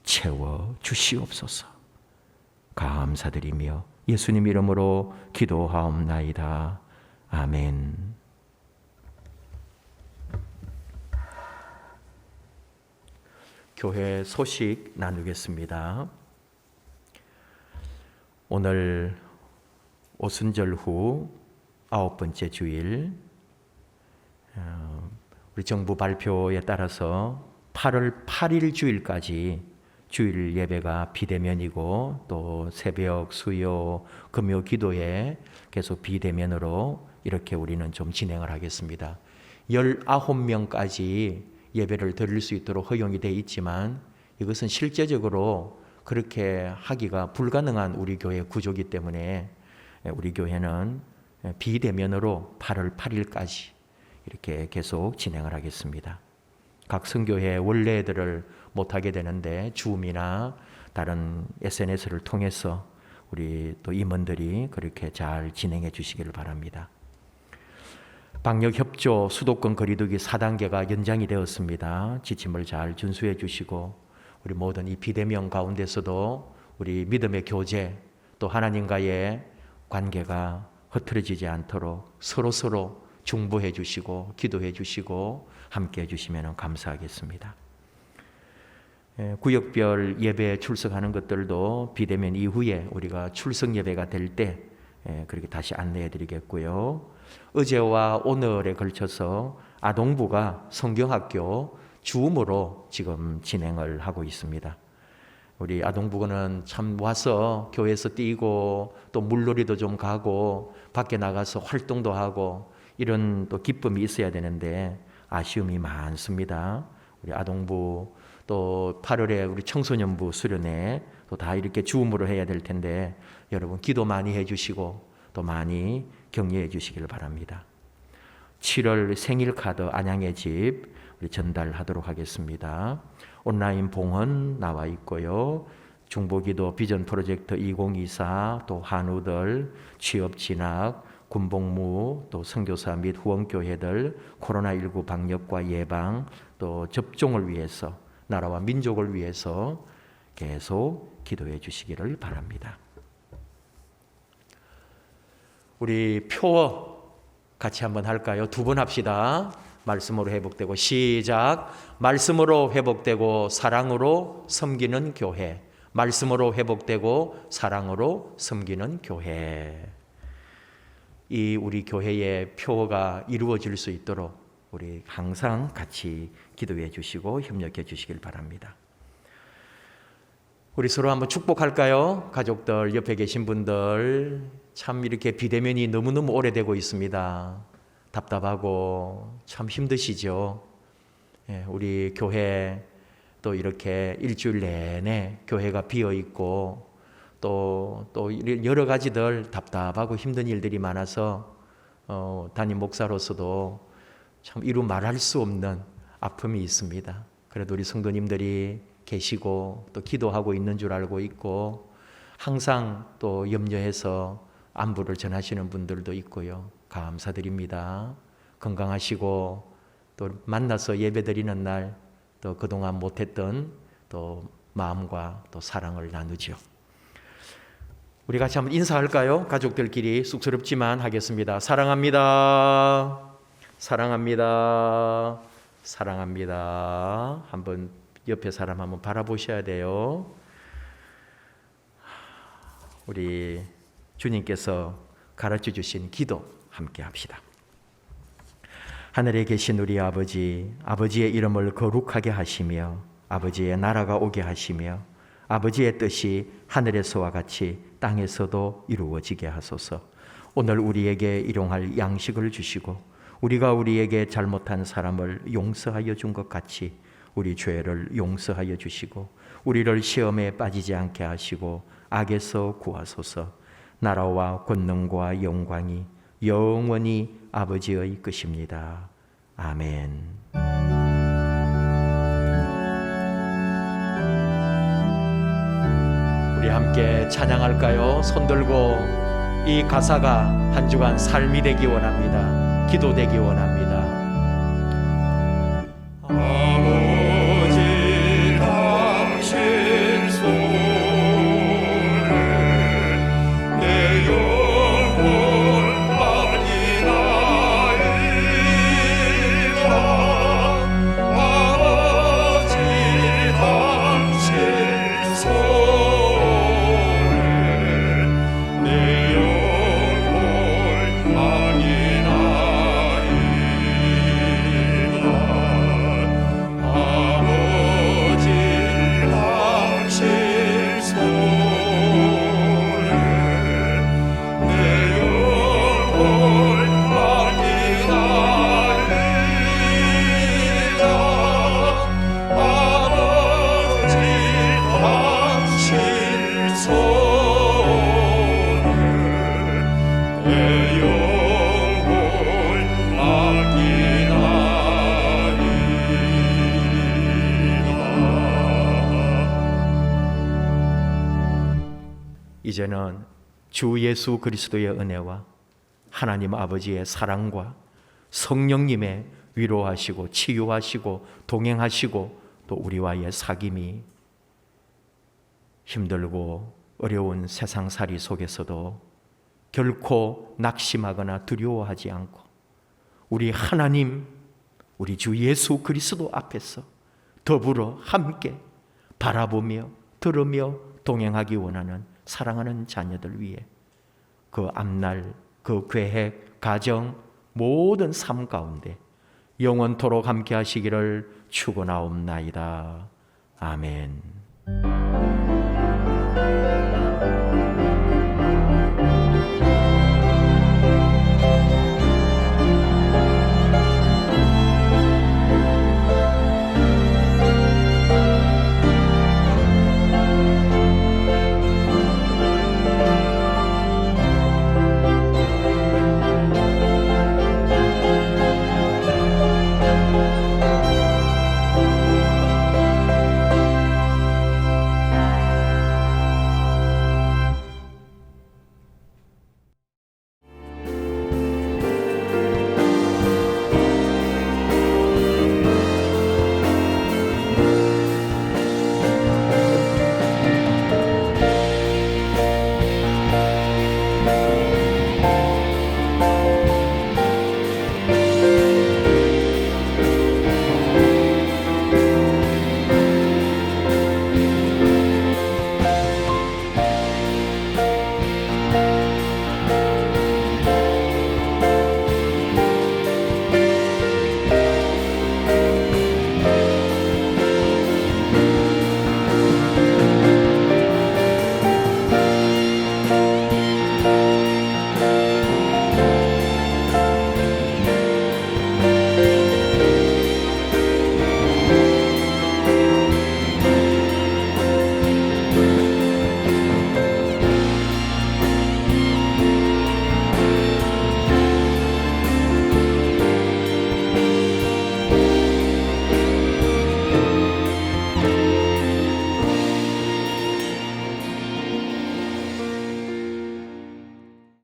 채워 주시옵소서. 감사드리며 예수님 이름으로 기도하옵나이다. 아멘. 교회 소식 나누겠습니다. 오늘 오순절 후 9번째 주일, 우리 정부 발표에 따라서 8월 8일 주일까지 주일 예배가 비대면이고 또 새벽, 수요, 금요 기도에 계속 비대면으로 이렇게 우리는 좀 진행을 하겠습니다. 19명까지 예배를 드릴 수 있도록 허용이 되어 있지만 이것은 실제적으로 그렇게 하기가 불가능한 우리 교회 구조이기 때문에 우리 교회는 비대면으로 8월 8일까지 이렇게 계속 진행을 하겠습니다. 각 선교회 원례들을 못하게 되는데 줌이나 다른 SNS를 통해서 우리 또 임원들이 그렇게 잘 진행해 주시기를 바랍니다. 방역협조 수도권 거리두기 4단계가 연장이 되었습니다. 지침을 잘 준수해 주시고 우리 모든 이 비대면 가운데서도 우리 믿음의 교제 또 하나님과의 관계가 흐트러지지 않도록 서로 중보해 주시고 기도해 주시고 함께 해 주시면 감사하겠습니다. 구역별 예배에 출석하는 것들도 비대면 이후에 우리가 출석 예배가 될 때 그렇게 다시 안내해 드리겠고요. 어제와 오늘에 걸쳐서 아동부가 성경학교 줌으로 지금 진행을 하고 있습니다. 우리 아동부는 참 와서 교회에서 뛰고 또 물놀이도 좀 가고 밖에 나가서 활동도 하고 이런 또 기쁨이 있어야 되는데 아쉬움이 많습니다. 우리 아동부 또 8월에 우리 청소년부 수련회 또 다 이렇게 줌으로 해야 될 텐데 여러분 기도 많이 해주시고 또 많이 격려해 주시기를 바랍니다. 7월 생일 카드 안양의 집 우리 전달하도록 하겠습니다. 온라인 봉헌 나와 있고요. 중보기도 비전 프로젝트 2024 또 한우들 취업 진학 군복무 또 선교사 및 후원교회들 코로나19 방역과 예방 또 접종을 위해서 나라와 민족을 위해서 계속 기도해 주시기를 바랍니다. 우리 표어 같이 한번 할까요? 2번 합시다. 말씀으로 회복되고 시작. 말씀으로 회복되고 사랑으로 섬기는 교회. 말씀으로 회복되고 사랑으로 섬기는 교회. 이 우리 교회의 표어가 이루어질 수 있도록 우리 항상 같이 기도해 주시고 협력해 주시길 바랍니다. 우리 서로 한번 축복할까요? 가족들, 옆에 계신 분들 참 이렇게 비대면이 너무너무 오래되고 있습니다. 답답하고 참 힘드시죠? 우리 교회 또 이렇게 일주일 내내 교회가 비어 있고 또 여러 가지들 답답하고 힘든 일들이 많아서 담임 목사로서도 참 이루 말할 수 없는 아픔이 있습니다. 그래도 우리 성도님들이 계시고 또 기도하고 있는 줄 알고 있고 항상 또 염려해서 안부를 전하시는 분들도 있고요. 감사드립니다. 건강하시고 또 만나서 예배드리는 날 또 그동안 못했던 또 마음과 또 사랑을 나누죠. 우리 같이 한번 인사할까요? 가족들끼리 쑥스럽지만 하겠습니다. 사랑합니다. 사랑합니다. 사랑합니다. 한번 옆에 사람 한번 바라보셔야 돼요. 우리 주님께서 가르쳐 주신 기도 함께 합시다. 하늘에 계신 우리 아버지, 아버지의 이름을 거룩하게 하시며 아버지의 나라가 오게 하시며 아버지의 뜻이 하늘에서와 같이 땅에서도 이루어지게 하소서. 오늘 우리에게 일용할 양식을 주시고 우리가 우리에게 잘못한 사람을 용서하여 준 것 같이 우리 죄를 용서하여 주시고 우리를 시험에 빠지지 않게 하시고 악에서 구하소서. 나라와 권능과 영광이 영원히 아버지의 것입니다. 아멘. 우리 함께 찬양할까요? 손 들고 이 가사가 한 주간 삶이 되기 원합니다. 기도 되기 원합니다. 아버지 당신 손에 내 영혼 많이 나이다. 아버지 당신 손에 내 영혼 많이 나이다. 아버지 당신 손에 내 영혼 많이 나이다. 아버지 당신 손에 내 영혼 많이 나이다. 이제는 주 예수 그리스도의 은혜와 하나님 아버지의 사랑과 성령님의 위로하시고 치유하시고 동행하시고 또 우리와의 사귐이 힘들고 어려운 세상살이 속에서도 결코 낙심하거나 두려워하지 않고 우리 하나님, 우리 주 예수 그리스도 앞에서 더불어 함께 바라보며 들으며 동행하기 원하는 사랑하는 자녀들 위해 그 앞날, 그 계획, 가정, 모든 삶 가운데 영원토록 함께 하시기를 축원하옵나이다. 아멘.